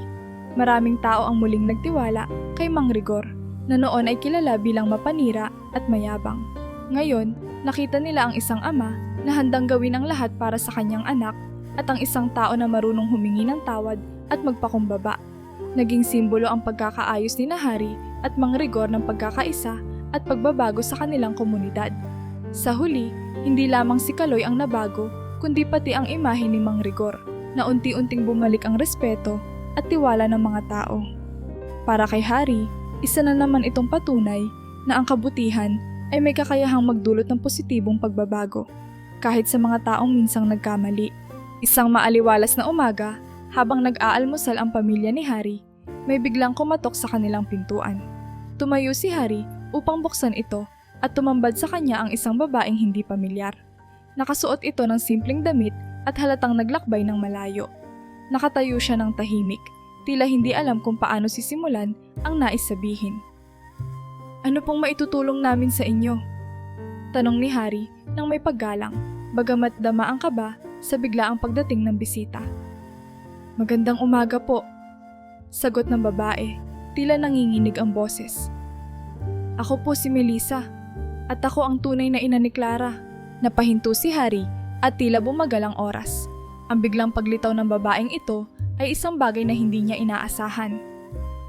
S1: Maraming tao ang muling nagtiwala kay Mang Rigor na noon ay kilala bilang mapanira at mayabang. Ngayon, nakita nila ang isang ama na handang gawin ang lahat para sa kanyang anak at ang isang tao na marunong humingi ng tawad at magpakumbaba. Naging simbolo ang pagkakaayos ni Harry at Mang Rigor ng pagkakaisa at pagbabago sa kanilang komunidad. Sa huli, hindi lamang si Kaloy ang nabago, kundi pati ang imahe ni Mang Rigor na unti-unting bumalik ang respeto at tiwala ng mga tao. Para kay Harry, isa na naman itong patunay na ang kabutihan ay may kakayahang magdulot ng positibong pagbabago, kahit sa mga taong minsang nagkamali. Isang maaliwalas na umaga, habang nag-aalmusal ang pamilya ni Harry, may biglang kumatok sa kanilang pintuan. Tumayo si Harry upang buksan ito at tumambad sa kanya ang isang babaeng hindi pamilyar. Nakasuot ito ng simpleng damit at halatang naglakbay ng malayo. Nakatayo siya ng tahimik, tila hindi alam kung paano sisimulan ang nais sabihin. Ano pong maitutulong namin sa inyo? Tanong ni Harry nang may paggalang, bagamat dama ang kaba sa biglaang pagdating ng bisita. Magandang umaga po, sagot ng babae, tila nanginginig ang boses. Ako po si Melissa, at ako ang tunay na ina ni Clara. Napahinto si Harry at tila bumagal ang oras. Ang biglang paglitaw ng babaeng ito ay isang bagay na hindi niya inaasahan.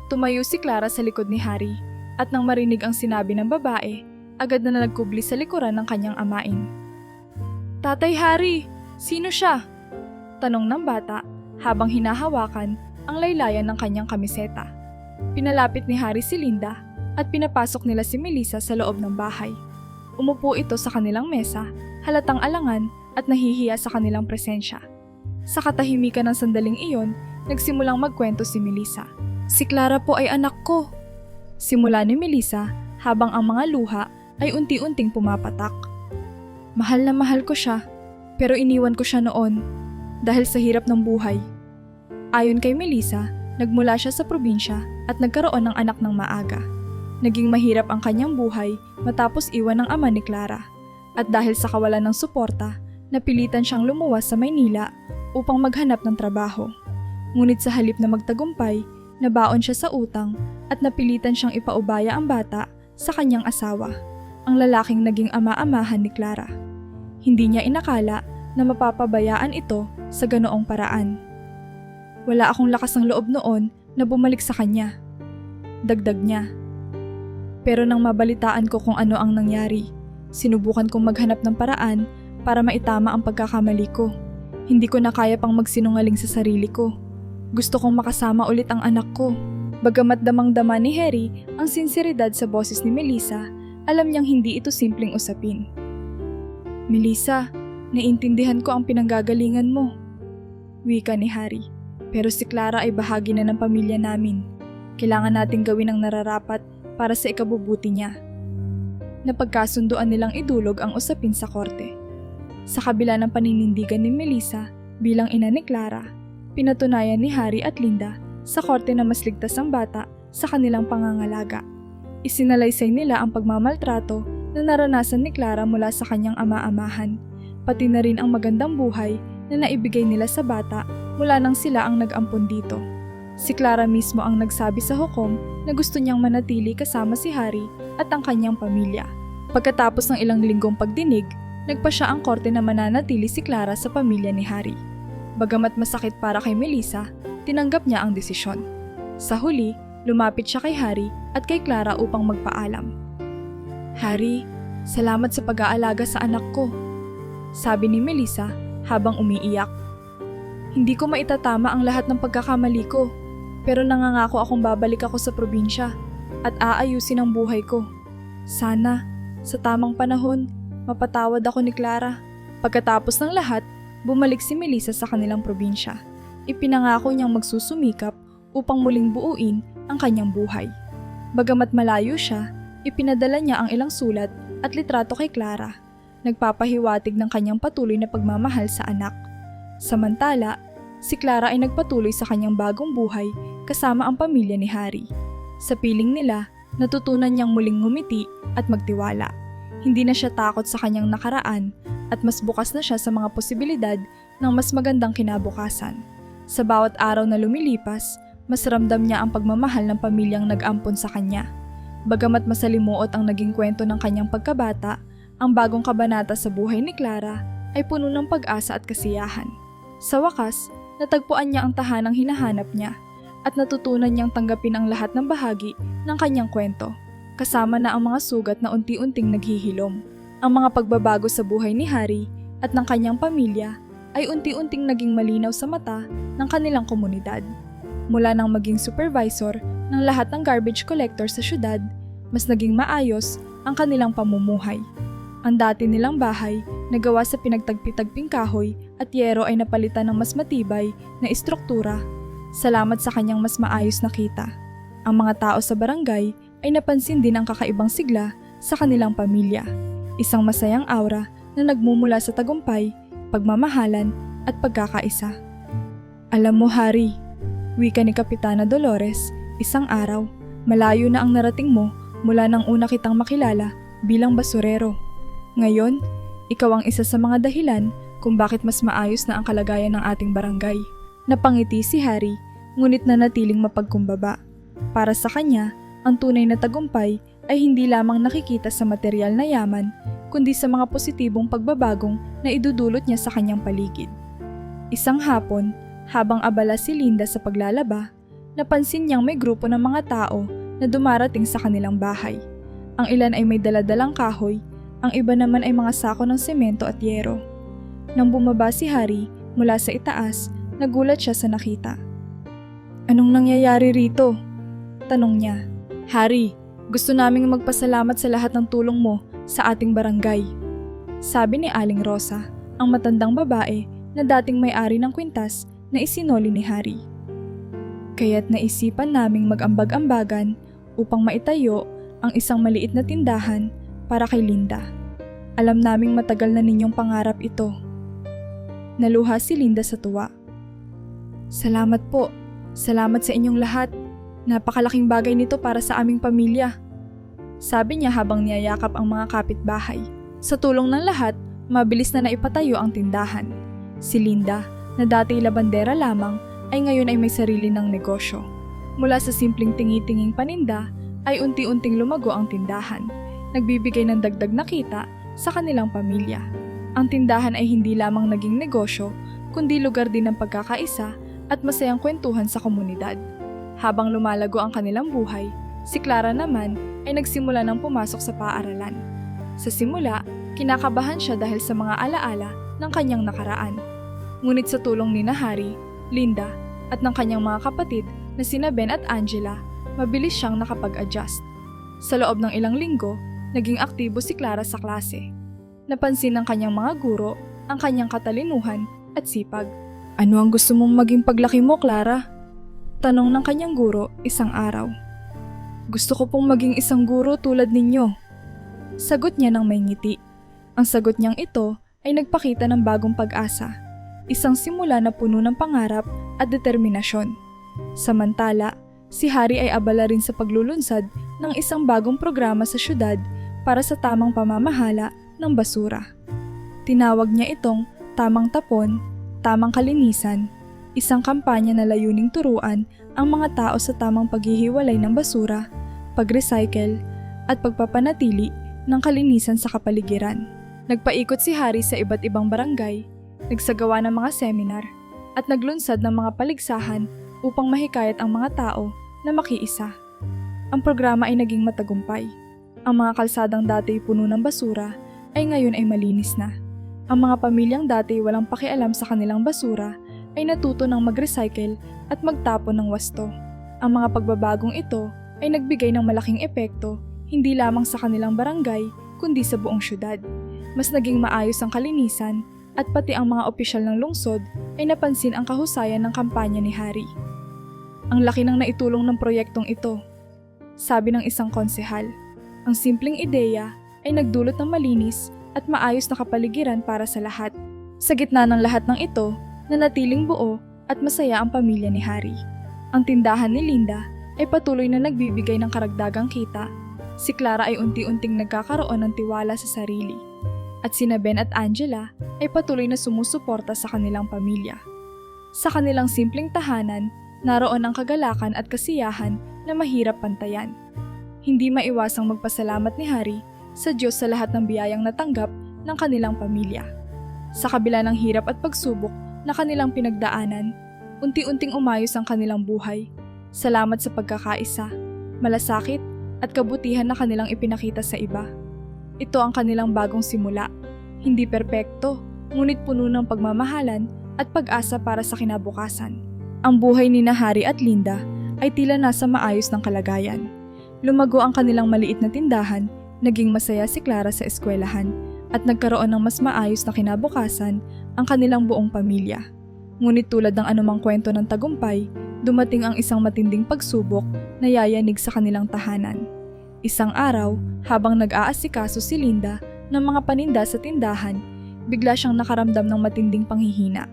S1: Tumayo si Clara sa likod ni Harry at nang marinig ang sinabi ng babae, agad na nagkubli sa likuran ng kanyang amain. Tatay Harry, sino siya? Tanong ng bata habang hinahawakan ang laylayan ng kanyang kamiseta. Pinalapit ni Harry si Linda at pinapasok nila si Melissa sa loob ng bahay. Umupo ito sa kanilang mesa, halatang alangan at nahihiya sa kanilang presensya. Sa katahimikan ng sandaling iyon, nagsimulang magkwento si Melissa. Si Clara po ay anak ko. Simula ni Melissa habang ang mga luha ay unti-unting pumapatak. Mahal na mahal ko siya, pero iniwan ko siya noon dahil sa hirap ng buhay. Ayon kay Melissa, nagmula siya sa probinsya at nagkaroon ng anak ng maaga. Naging mahirap ang kanyang buhay matapos iwan ng ama ni Clara. At dahil sa kawalan ng suporta, napilitan siyang lumuwas sa Maynila upang maghanap ng trabaho. Ngunit sa halip na magtagumpay, nabaon siya sa utang at napilitan siyang ipaubaya ang bata sa kanyang asawa, ang lalaking naging ama-amahan ni Clara. Hindi niya inakala na mapapabayaan ito sa ganoong paraan. Wala akong lakas ng loob noon na bumalik sa kanya. Dagdag niya. Pero nang mabalitaan ko kung ano ang nangyari, sinubukan kong maghanap ng paraan para maitama ang pagkakamali ko. Hindi ko na kaya pang magsinungaling sa sarili ko. Gusto kong makasama ulit ang anak ko. Bagamat damang-dama ni Harry ang sinseridad sa boses ni Melissa, alam niyang hindi ito simpleng usapin. Melissa, naiintindihan ko ang pinanggagalingan mo. Wika ni Harry. Pero si Clara ay bahagi na ng pamilya namin. Kailangan nating gawin ang nararapat para sa ikabubuti niya. Napagkasunduan nilang idulog ang usapin sa korte. Sa kabila ng paninindigan ni Melissa bilang ina ni Clara, pinatunayan ni Harry at Linda sa korte na mas ligtas ang bata sa kanilang pangangalaga. Isinalaysay nila ang pagmamaltrato na naranasan ni Clara mula sa kanyang ama-amahan, pati na rin ang magandang buhay na naibigay nila sa bata mula nang sila ang nag-ampon dito. Si Clara mismo ang nagsabi sa hukom na gusto niyang manatili kasama si Harry at ang kanyang pamilya. Pagkatapos ng ilang linggong pagdinig, nagpa siya ang korte na mananatili si Clara sa pamilya ni Harry. Bagamat masakit para kay Melissa, tinanggap niya ang desisyon. Sa huli, lumapit siya kay Harry at kay Clara upang magpaalam. Harry, salamat sa pag-aalaga sa anak ko, sabi ni Melissa habang umiiyak. Hindi ko maitatama ang lahat ng pagkakamali ko, pero nangangako akong babalik ako sa probinsya at aayusin ang buhay ko. Sana, sa tamang panahon, mapatawad ako ni Clara. Pagkatapos ng lahat, bumalik si Melissa sa kanilang probinsya. Ipinangako niyang magsusumikap upang muling buuin ang kanyang buhay. Bagamat malayo siya, ipinadala niya ang ilang sulat at litrato kay Clara, nagpapahiwatig ng kanyang patuloy na pagmamahal sa anak. Samantala, si Clara ay nagpatuloy sa kanyang bagong buhay kasama ang pamilya ni Harry. Sa piling nila, natutunan niyang muling ngumiti at magtiwala. Hindi na siya takot sa kanyang nakaraan at mas bukas na siya sa mga posibilidad ng mas magandang kinabukasan. Sa bawat araw na lumilipas, mas ramdam niya ang pagmamahal ng pamilyang nag-ampon sa kanya. Bagamat masalimuot ang naging kwento ng kanyang pagkabata, ang bagong kabanata sa buhay ni Clara ay puno ng pag-asa at kasiyahan. Sa wakas, natagpuan niya ang tahanang hinahanap niya at natutunan niyang tanggapin ang lahat ng bahagi ng kanyang kwento, kasama na ang mga sugat na unti-unting naghihilom. Ang mga pagbabago sa buhay ni Harry at ng kanyang pamilya ay unti-unting naging malinaw sa mata ng kanilang komunidad. Mula nang maging supervisor ng lahat ng garbage collector sa syudad, mas naging maayos ang kanilang pamumuhay. Ang dati nilang bahay na gawa sa pinagtagpi-tagping kahoy at yero ay napalitan ng mas matibay na istruktura, salamat sa kanyang mas maayos na kita. Ang mga tao sa barangay ay napansin din ang kakaibang sigla sa kanilang pamilya. Isang masayang aura na nagmumula sa tagumpay, pagmamahalan at pagkakaisa. Alam mo, Harry, wika ni Kapitana Dolores, isang araw, malayo na ang narating mo mula nang una kitang makilala bilang basurero. Ngayon, ikaw ang isa sa mga dahilan kung bakit mas maayos na ang kalagayan ng ating barangay. Napangiti si Harry, ngunit nanatiling mapagkumbaba. Para sa kanya, ang tunay na tagumpay ay hindi lamang nakikita sa material na yaman, kundi sa mga positibong pagbabagong na idudulot niya sa kanyang paligid. Isang hapon, habang abala si Linda sa paglalaba, napansin niyang may grupo ng mga tao na dumarating sa kanilang bahay. Ang ilan ay may daladalang kahoy, ang iba naman ay mga sako ng semento at yero. Nang bumaba si Harry mula sa itaas, nagulat siya sa nakita. Anong nangyayari rito? Tanong niya. Harry, gusto naming magpasalamat sa lahat ng tulong mo sa ating barangay. Sabi ni Aling Rosa, ang matandang babae na dating may-ari ng kwintas na isinoli ni Harry. Kaya't naisipan naming mag-ambag-ambagan upang maitayo ang isang maliit na tindahan para kay Linda. Alam naming matagal na ninyong pangarap ito. Naluha si Linda sa tuwa. Salamat po. Salamat sa inyong lahat. Napakalaking bagay nito para sa aming pamilya. sabi niya habang niyayakap ang mga kapitbahay. Sa tulong ng lahat, mabilis na naipatayo ang tindahan. Si Linda, na dati labandera lamang, ay ngayon ay may sarili ng negosyo. Mula sa simpleng tingi-tinging paninda, ay unti-unting lumago ang tindahan, nagbibigay ng dagdag na kita sa kanilang pamilya. Ang tindahan ay hindi lamang naging negosyo, kundi lugar din ng pagkakaisa at masayang kwentuhan sa komunidad. Habang lumalago ang kanilang buhay, si Clara naman ay nagsimula ng pumasok sa paaralan. Sa simula, kinakabahan siya dahil sa mga alaala ng kanyang nakaraan. Ngunit sa tulong ni Harry, Linda at ng kanyang mga kapatid na sina Ben at Angela, mabilis siyang nakapag-adjust. Sa loob ng ilang linggo, naging aktibo si Clara sa klase. Napansin ng kanyang mga guro ang kanyang katalinuhan at sipag. "Ano ang gusto mong maging paglaki mo, Clara?" Tanong ng kanyang guro isang araw. "Gusto ko pong maging isang guro tulad ninyo." Sagot niya ng may ngiti. Ang sagot niyang ito ay nagpakita ng bagong pag-asa, isang simula na puno ng pangarap at determinasyon. Samantala, si Harry ay abala rin sa paglulunsad ng isang bagong programa sa syudad para sa tamang pamamahala ng basura. Tinawag niya itong Tamang Tapon, Tamang Kalinisan, isang kampanya na layuning turuan ang mga tao sa tamang paghihiwalay ng basura, pag-recycle, at pagpapanatili ng kalinisan sa kapaligiran. Nagpaikot si Harry sa iba't ibang barangay, nagsagawa ng mga seminar, at naglunsad ng mga paligsahan upang mahikayat ang mga tao na makiisa. Ang programa ay naging matagumpay. Ang mga kalsadang dati puno ng basura ay ngayon ay malinis na. Ang mga pamilyang dati walang pakialam sa kanilang basura ay natuto ng mag-recycle at magtapon ng wasto. Ang mga pagbabagong ito ay nagbigay ng malaking epekto hindi lamang sa kanilang barangay kundi sa buong syudad. Mas naging maayos ang kalinisan at pati ang mga opisyal ng lungsod ay napansin ang kahusayan ng kampanya ni Harry. "Ang laki ng naitulong ng proyektong ito," sabi ng isang konsehal. Ang simpleng ideya ay nagdulot ng malinis at maayos na kapaligiran para sa lahat. Sa gitna ng lahat ng ito, nanatiling buo at masaya ang pamilya ni Harry. Ang tindahan ni Linda ay patuloy na nagbibigay ng karagdagang kita. Si Clara ay unti-unting nagkakaroon ng tiwala sa sarili. At sina Ben at Angela ay patuloy na sumusuporta sa kanilang pamilya. Sa kanilang simpleng tahanan, naroon ang kagalakan at kasiyahan na mahirap pantayan. Hindi maiwasang magpasalamat ni Harry sa Diyos sa lahat ng biyayang natanggap ng kanilang pamilya. Sa kabila ng hirap at pagsubok na kanilang pinagdaanan, unti-unting umayos ang kanilang buhay. Salamat sa pagkakaisa, malasakit at kabutihan na kanilang ipinakita sa iba. Ito ang kanilang bagong simula. Hindi perpekto, ngunit puno ng pagmamahalan at pag-asa para sa kinabukasan. Ang buhay ni Harry at Linda ay tila nasa maayos ng kalagayan. Lumago ang kanilang maliit na tindahan, naging masaya si Clara sa eskwelahan, at nagkaroon ng mas maayos na kinabukasan ang kanilang buong pamilya. Ngunit tulad ng anumang kwento ng tagumpay, dumating ang isang matinding pagsubok na yayanig sa kanilang tahanan. Isang araw, habang nag-aasikaso si Linda ng mga paninda sa tindahan, bigla siyang nakaramdam ng matinding panghihina.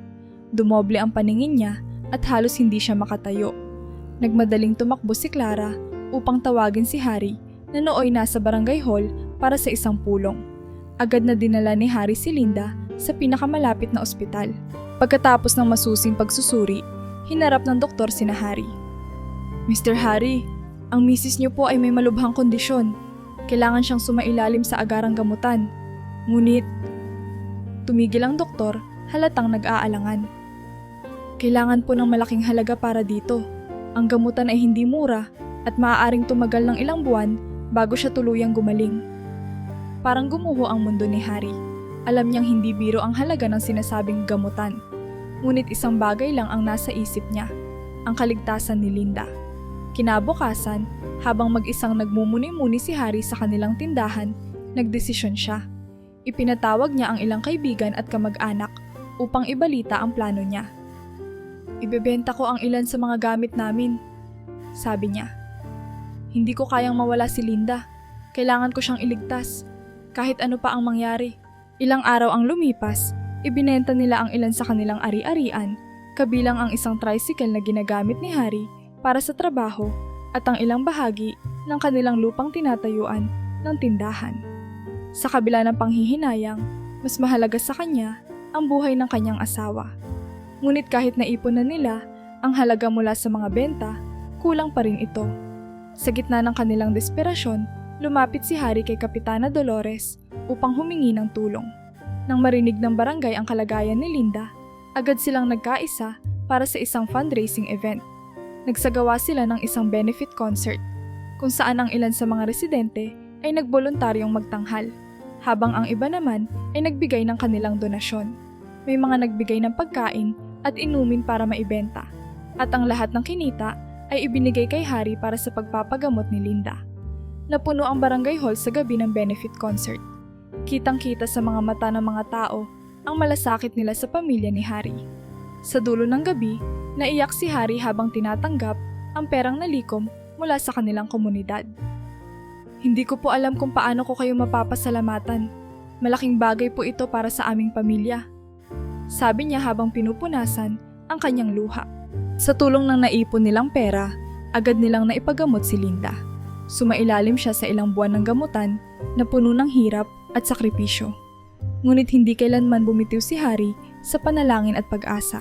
S1: Dumoble ang paningin niya at halos hindi siya makatayo. Nagmadaling tumakbo si Clara upang tawagin si Harry na nooy nasa barangay hall para sa isang pulong. Agad na dinala ni Harry si Linda sa pinakamalapit na ospital. Pagkatapos ng masusing pagsusuri, hinarap ng doktor sina Harry. "Mr. Harry, ang misis niyo po ay may malubhang kondisyon. Kailangan siyang sumailalim sa agarang gamutan. Ngunit," tumigil ang doktor, halatang nag-aalangan. "Kailangan po ng malaking halaga para dito. Ang gamutan ay hindi mura at maaaring tumagal ng ilang buwan bago siya tuluyang gumaling." Parang gumuho ang mundo ni Harry. Alam niyang hindi biro ang halaga ng sinasabing gamutan. Ngunit isang bagay lang ang nasa isip niya, ang kaligtasan ni Linda. Kinabukasan, habang mag-isang nagmumuni-muni si Harry sa kanilang tindahan, nagdesisyon siya. Ipinatawag niya ang ilang kaibigan at kamag-anak upang ibalita ang plano niya. "Ibebenta ko ang ilan sa mga gamit namin," sabi niya. "Hindi ko kayang mawala si Linda. Kailangan ko siyang iligtas, kahit ano pa ang mangyari." Ilang araw ang lumipas, ibinenta nila ang ilan sa kanilang ari-arian, kabilang ang isang tricycle na ginagamit ni Harry para sa trabaho at ang ilang bahagi ng kanilang lupang tinatayuan ng tindahan. Sa kabila ng panghihinayang, mas mahalaga sa kanya ang buhay ng kanyang asawa. Ngunit kahit naipon na nila ang halaga mula sa mga benta, kulang pa rin ito. Sa gitna ng kanilang desperasyon, lumapit si Harry kay Kapitana Dolores upang humingi ng tulong. Nang marinig ng barangay ang kalagayan ni Linda, agad silang nagkaisa para sa isang fundraising event. Nagsagawa sila ng isang benefit concert, kung saan ang ilan sa mga residente ay nagboluntaryong magtanghal, habang ang iba naman ay nagbigay ng kanilang donasyon. May mga nagbigay ng pagkain at inumin para maibenta, at ang lahat ng kinita ay ibinigay kay Harry para sa pagpapagamot ni Linda. Napuno ang barangay hall sa gabi ng benefit concert. Kitang-kita sa mga mata ng mga tao ang malasakit nila sa pamilya ni Harry. Sa dulo ng gabi, naiyak si Harry habang tinatanggap ang perang nalikom mula sa kanilang komunidad. Hindi ko po alam kung paano ko kayo mapapasalamatan. Malaking bagay po ito para sa aming pamilya. Sabi niya habang pinupunasan ang kanyang luha. Sa tulong ng naipon nilang pera, agad nilang naipagamot si Linda. Sumailalim siya sa ilang buwan ng gamutan na puno ng hirap at sakripisyo. Ngunit hindi kailanman bumitiw si Harry sa panalangin at pag-asa.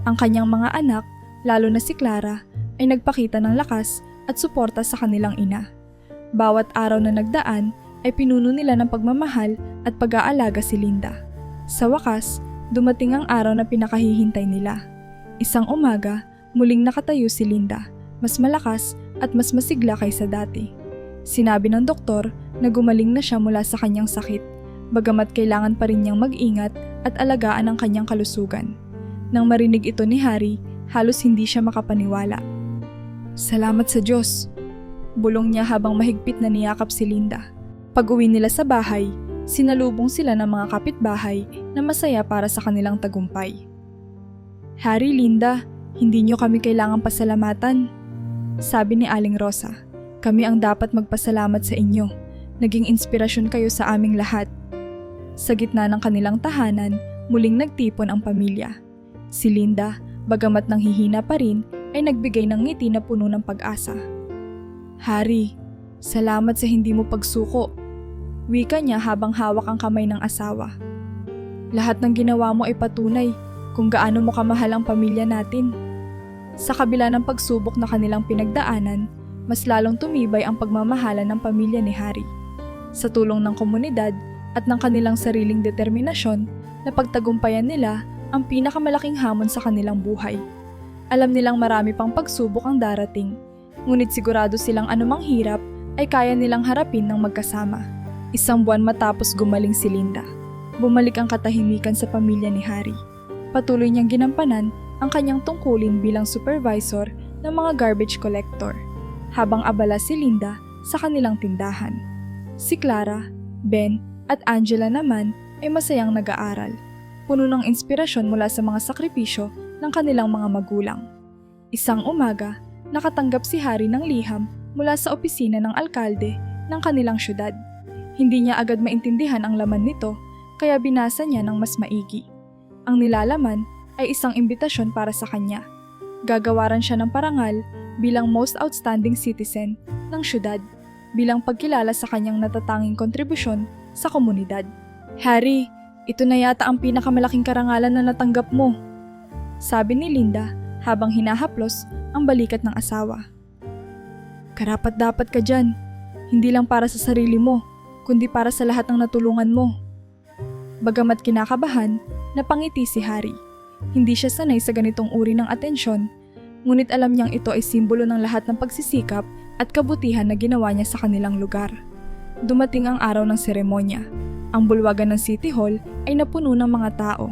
S1: Ang kanyang mga anak, lalo na si Clara, ay nagpakita ng lakas at suporta sa kanilang ina. Bawat araw na nagdaan ay pinuno nila ng pagmamahal at pag-aalaga si Linda. Sa wakas, dumating ang araw na pinakahihintay nila. Isang umaga, muling nakatayo si Linda, mas malakas at mas masigla kaysa dati. Sinabi ng doktor na gumaling na siya mula sa kanyang sakit, bagamat kailangan pa rin niyang mag-ingat at alagaan ang kanyang kalusugan. Nang marinig ito ni Harry, halos hindi siya makapaniwala. "Salamat sa Diyos," bulong niya habang mahigpit na niyakap si Linda. Pag-uwi nila sa bahay, sinalubong sila ng mga kapitbahay na masaya para sa kanilang tagumpay. "Harry, Linda, hindi niyo kami kailangang pasalamatan," sabi ni Aling Rosa. "Kami ang dapat magpasalamat sa inyo. Naging inspirasyon kayo sa aming lahat." Sa gitna ng kanilang tahanan, muling nagtipon ang pamilya. Si Linda, bagamat nanghihina pa rin, ay nagbigay ng ngiti na puno ng pag-asa. "Harry, salamat sa hindi mo pagsuko," wika niya habang hawak ang kamay ng asawa. "Lahat ng ginawa mo ay patunay kung gaano mo kamahal ang pamilya natin." Sa kabila ng pagsubok na kanilang pinagdaanan, mas lalong tumibay ang pagmamahala ng pamilya ni Harry. Sa tulong ng komunidad at ng kanilang sariling determinasyon, napagtagumpayan nila ang pinakamalaking hamon sa kanilang buhay. Alam nilang marami pang pagsubok ang darating, ngunit sigurado silang anumang hirap ay kaya nilang harapin ng magkasama. Isang buwan matapos gumaling si Linda, bumalik ang katahimikan sa pamilya ni Harry. Patuloy niyang ginampanan ang kanyang tungkulin bilang supervisor ng mga garbage collector, habang abala si Linda sa kanilang tindahan. Si Clara, Ben, at Angela naman ay masayang nag-aaral, puno ng inspirasyon mula sa mga sakripisyo ng kanilang mga magulang. Isang umaga, nakatanggap si Harry ng liham mula sa opisina ng alkalde ng kanilang syudad. Hindi niya agad maintindihan ang laman nito, kaya binasa niya ng mas maigi. Ang nilalaman ay isang imbitasyon para sa kanya. Gagawaran siya ng parangal bilang most outstanding citizen ng syudad, bilang pagkilala sa kanyang natatanging kontribusyon sa komunidad. "Harry, ito na yata ang pinakamalaking karangalan na natanggap mo," sabi ni Linda habang hinahaplos ang balikat ng asawa. "Karapat-dapat ka dyan, hindi lang para sa sarili mo, kundi para sa lahat ng natulungan mo." Bagamat kinakabahan, napangiti si Harry. Hindi siya sanay sa ganitong uri ng atensyon, ngunit alam niyang ito ay simbolo ng lahat ng pagsisikap at kabutihan na ginawa niya sa kanilang lugar. Dumating ang araw ng seremonya. Ang bulwagan ng City Hall ay napuno ng mga tao,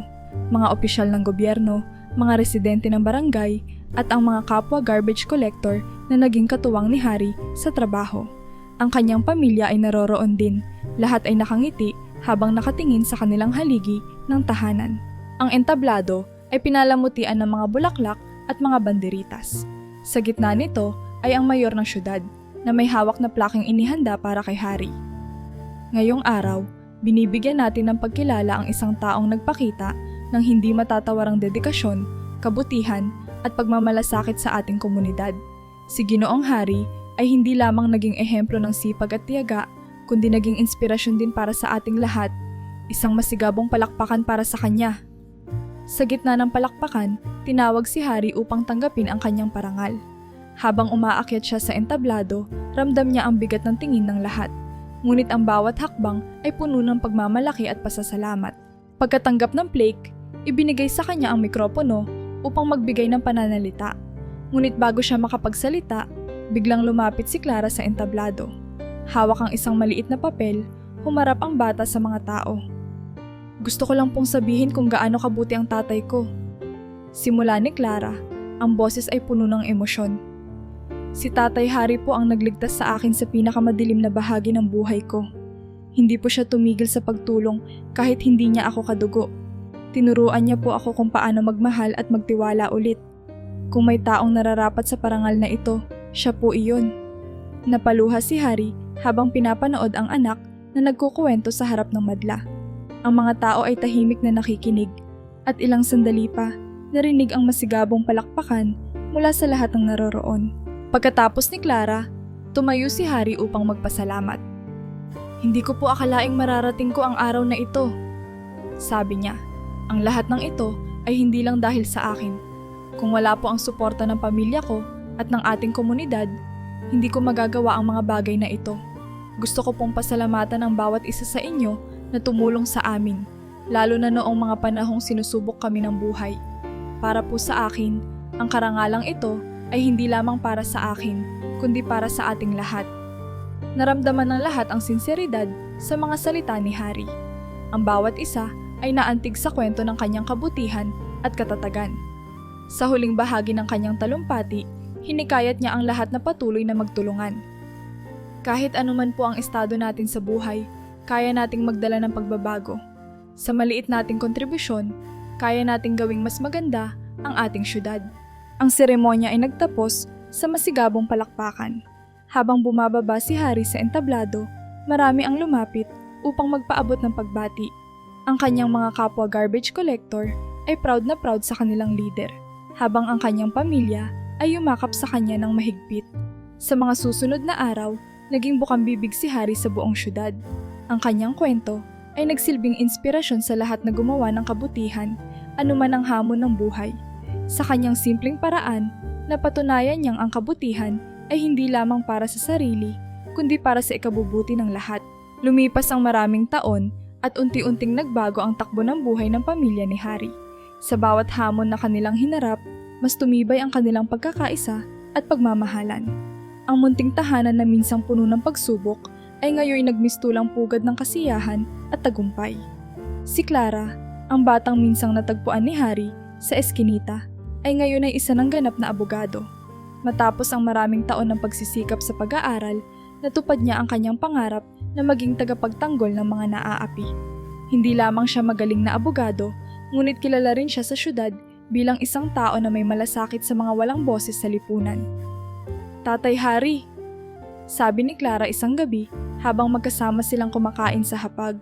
S1: mga opisyal ng gobyerno, mga residente ng barangay, at ang mga kapwa garbage collector na naging katuwang ni Harry sa trabaho. Ang kanyang pamilya ay naroroon din. Lahat ay nakangiti habang nakatingin sa kanilang haligi ng tahanan. Ang entablado ay pinalamutian ng mga bulaklak at mga banderitas. Sa gitna nito ay ang mayor ng syudad na may hawak na plakeng inihanda para kay Harry. Ngayong araw, binibigyan natin ng pagkilala ang isang taong nagpakita ng hindi matatawarang dedikasyon, kabutihan at pagmamalasakit sa ating komunidad. Si Ginoong Harry ay hindi lamang naging ehemplo ng sipag at tiyaga, kundi naging inspirasyon din para sa ating lahat. Isang masigabong palakpakan para sa kanya. Sa gitna ng palakpakan, tinawag si Harry upang tanggapin ang kanyang parangal. Habang umaakyat siya sa entablado, ramdam niya ang bigat ng tingin ng lahat. Ngunit ang bawat hakbang ay puno ng pagmamalaki at pasasalamat. Pagkatanggap ng plaque, ibinigay sa kanya ang mikropono upang magbigay ng pananalita. Ngunit bago siya makapagsalita, biglang lumapit si Clara sa entablado. Hawak ang isang maliit na papel, humarap ang bata sa mga tao. Gusto ko lang pong sabihin kung gaano kabuti ang tatay ko. Simula ni Clara, ang boses ay puno ng emosyon. Si Tatay Harry po ang nagligtas sa akin sa pinakamadilim na bahagi ng buhay ko. Hindi po siya tumigil sa pagtulong kahit hindi niya ako kadugo. Tinuruan niya po ako kung paano magmahal at magtiwala ulit. Kung may taong nararapat sa parangal na ito, siya po iyon. Napaluha si Harry habang pinapanood ang anak na nagkukuwento sa harap ng madla. Ang mga tao ay tahimik na nakikinig at ilang sandali pa, narinig ang masigabong palakpakan mula sa lahat ng naroroon. Pagkatapos ni Clara, tumayo si Harry upang magpasalamat. Hindi ko po akalaing mararating ko ang araw na ito. Sabi niya, ang lahat ng ito ay hindi lang dahil sa akin. Kung wala po ang suporta ng pamilya ko at ng ating komunidad, hindi ko magagawa ang mga bagay na ito. Gusto ko pong pasalamatan ang bawat isa sa inyo na tumulong sa amin, lalo na noong mga panahong sinusubok kami ng buhay. Para po sa akin, ang karangalang ito ay hindi lamang para sa akin, kundi para sa ating lahat. Naramdaman ng lahat ang sinseridad sa mga salita ni Harry. Ang bawat isa ay naantig sa kwento ng kanyang kabutihan at katatagan. Sa huling bahagi ng kanyang talumpati, hinikayat niya ang lahat na patuloy na magtulungan. Kahit anuman po ang estado natin sa buhay, kaya nating magdala ng pagbabago. Sa maliit nating kontribusyon, kaya nating gawing mas maganda ang ating syudad. Ang seremonya ay nagtapos sa masigabong palakpakan. Habang bumababa si Harry sa entablado, marami ang lumapit upang magpaabot ng pagbati. Ang kanyang mga kapwa garbage collector ay proud na proud sa kanilang leader, habang ang kanyang pamilya ay yumakap sa kanya ng mahigpit. Sa mga susunod na araw, naging bukang bibig si Harry sa buong syudad. Ang kanyang kwento ay nagsilbing inspirasyon sa lahat na gumawa ng kabutihan, anuman ang hamon ng buhay. Sa kanyang simpleng paraan, napatunayan niyang ang kabutihan ay hindi lamang para sa sarili, kundi para sa ikabubuti ng lahat. Lumipas ang maraming taon at unti-unting nagbago ang takbo ng buhay ng pamilya ni Harry. Sa bawat hamon na kanilang hinarap, mas tumibay ang kanilang pagkakaisa at pagmamahalan. Ang munting tahanan na minsang puno ng pagsubok ay ngayon nagmistulang pugad ng kasiyahan at tagumpay. Si Clara, ang batang minsang natagpuan ni Harry sa eskinita, ay ngayon ay isa ng ganap na abogado. Matapos ang maraming taon ng pagsisikap sa pag-aaral, natupad niya ang kanyang pangarap na maging tagapagtanggol ng mga naaapi. Hindi lamang siya magaling na abogado, ngunit kilala rin siya sa syudad bilang isang tao na may malasakit sa mga walang boses sa lipunan. Tatay Harry, sabi ni Clara isang gabi habang magkasama silang kumakain sa hapag.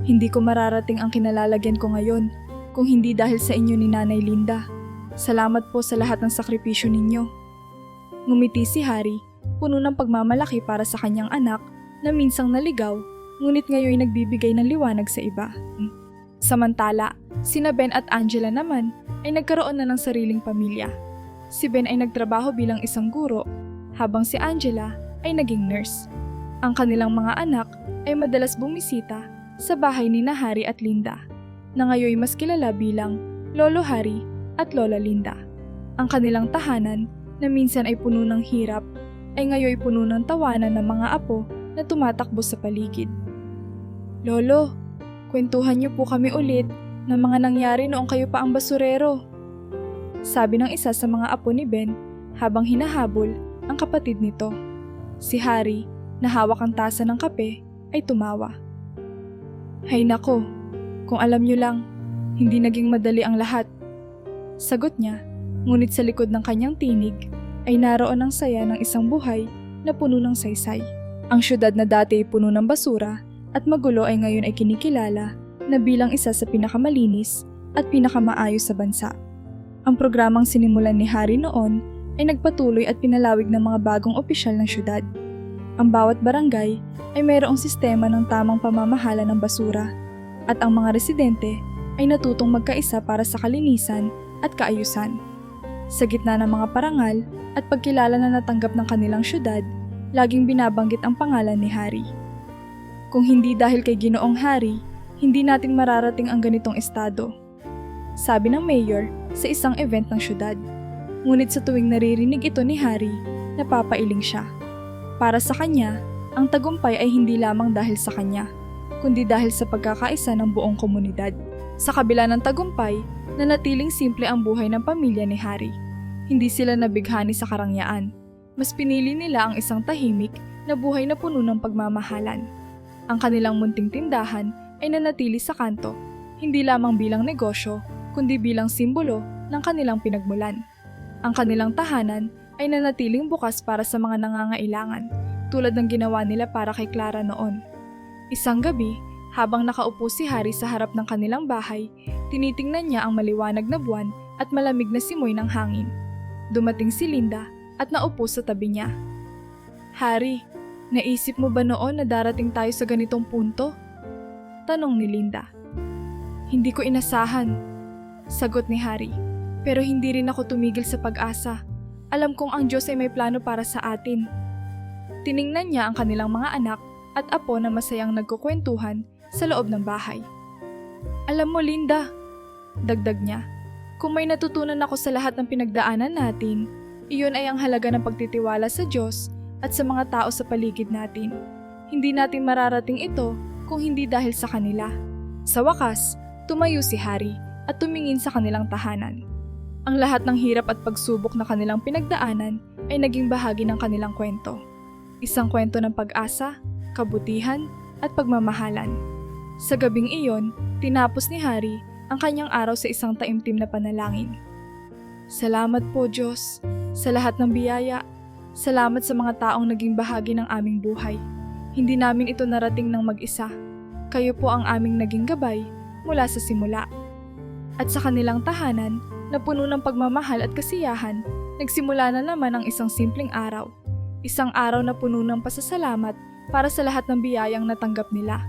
S1: Hindi ko mararating ang kinalalagyan ko ngayon kung hindi dahil sa inyo ni Nanay Linda. Salamat po sa lahat ng sakripisyo ninyo. Ngumiti si Harry, puno ng pagmamalaki para sa kanyang anak na minsang naligaw, ngunit ngayon nagbibigay ng liwanag sa iba. Samantala, sina Ben at Angela naman ay nagkaroon na ng sariling pamilya. Si Ben ay nagtrabaho bilang isang guro, habang si Angela ay naging nurse. Ang kanilang mga anak ay madalas bumisita sa bahay ni na Harry at Linda, na ngayon mas kilala bilang Lolo Harry at Lola Linda. Ang kanilang tahanan, na minsan ay puno ng hirap, ay ngayon puno ng tawanan ng mga apo na tumatakbo sa paligid. Lolo, kwentuhan niyo po kami ulit ng mga nangyari noong kayo pa ang basurero. Sabi ng isa sa mga apo ni Ben habang hinahabol ang kapatid nito. Si Harry, na hawak ang tasa ng kape, ay tumawa. Hay nako, kung alam niyo lang, hindi naging madali ang lahat. Sagot niya, ngunit sa likod ng kanyang tinig ay naroon ang saya ng isang buhay na puno ng saysay. Ang syudad na dati ay puno ng basura at magulo ay ngayon ay kinikilala na bilang isa sa pinakamalinis at pinakamaayos sa bansa. Ang programang sinimulan ni Harry noon ay nagpatuloy at pinalawig ng mga bagong opisyal ng syudad. Ang bawat barangay ay mayroong sistema ng tamang pamamahala ng basura at ang mga residente ay natutong magkaisa para sa kalinisan at kaayusan. Sa gitna ng mga parangal at pagkilala na natanggap ng kanilang syudad, laging binabanggit ang pangalan ni Hari. Kung hindi dahil kay Ginoong Hari, hindi natin mararating ang ganitong estado, sabi ng mayor sa isang event ng syudad. Ngunit sa tuwing naririnig ito ni Hari, napapailing siya. Para sa kanya, ang tagumpay ay hindi lamang dahil sa kanya, kundi dahil sa pagkakaisa ng buong komunidad. Sa kabila ng tagumpay, nanatiling simple ang buhay ng pamilya ni Hari. Hindi sila nabighani sa karangyaan. Mas pinili nila ang isang tahimik na buhay na puno ng pagmamahalan. Ang kanilang munting tindahan ay nanatili sa kanto, hindi lamang bilang negosyo, kundi bilang simbolo ng kanilang pinagmulan. Ang kanilang tahanan ay nanatiling bukas para sa mga nangangailangan, tulad ng ginawa nila para kay Clara noon. Isang gabi, habang nakaupo si Hari sa harap ng kanilang bahay, tinitingnan niya ang maliwanag na buwan at malamig na simoy ng hangin. Dumating si Linda at naupo sa tabi niya. "Hari, naisip mo ba noon na darating tayo sa ganitong punto?" Tanong ni Linda. "Hindi ko inasahan," sagot ni Hari. "Pero hindi rin ako tumigil sa pag-asa. Alam kong ang Diyos ay may plano para sa atin." Tiningnan niya ang kanilang mga anak at apo na masayang nagkukwentuhan sa loob ng bahay. "Alam mo, Linda," dagdag niya, "kung may natutunan ako sa lahat ng pinagdaanan natin, iyon ay ang halaga ng pagtitiwala sa Diyos at sa mga tao sa paligid natin. Hindi natin mararating ito kung hindi dahil sa kanila." Sa wakas, tumayo si Hari at tumingin sa kanilang tahanan. Ang lahat ng hirap at pagsubok na kanilang pinagdaanan ay naging bahagi ng kanilang kwento. Isang kwento ng pag-asa, kabutihan, at pagmamahalan. Sa gabing iyon, tinapos ni Hari ang kanyang araw sa isang taimtim na panalangin. "Salamat po, Diyos, sa lahat ng biyaya. Salamat sa mga taong naging bahagi ng aming buhay. Hindi namin ito narating ng mag-isa. Kayo po ang aming naging gabay mula sa simula." At sa kanilang tahanan, na puno ng pagmamahal at kasiyahan, nagsimula na naman ang isang simpleng araw. Isang araw na puno ng pasasalamat para sa lahat ng biyayang natanggap nila.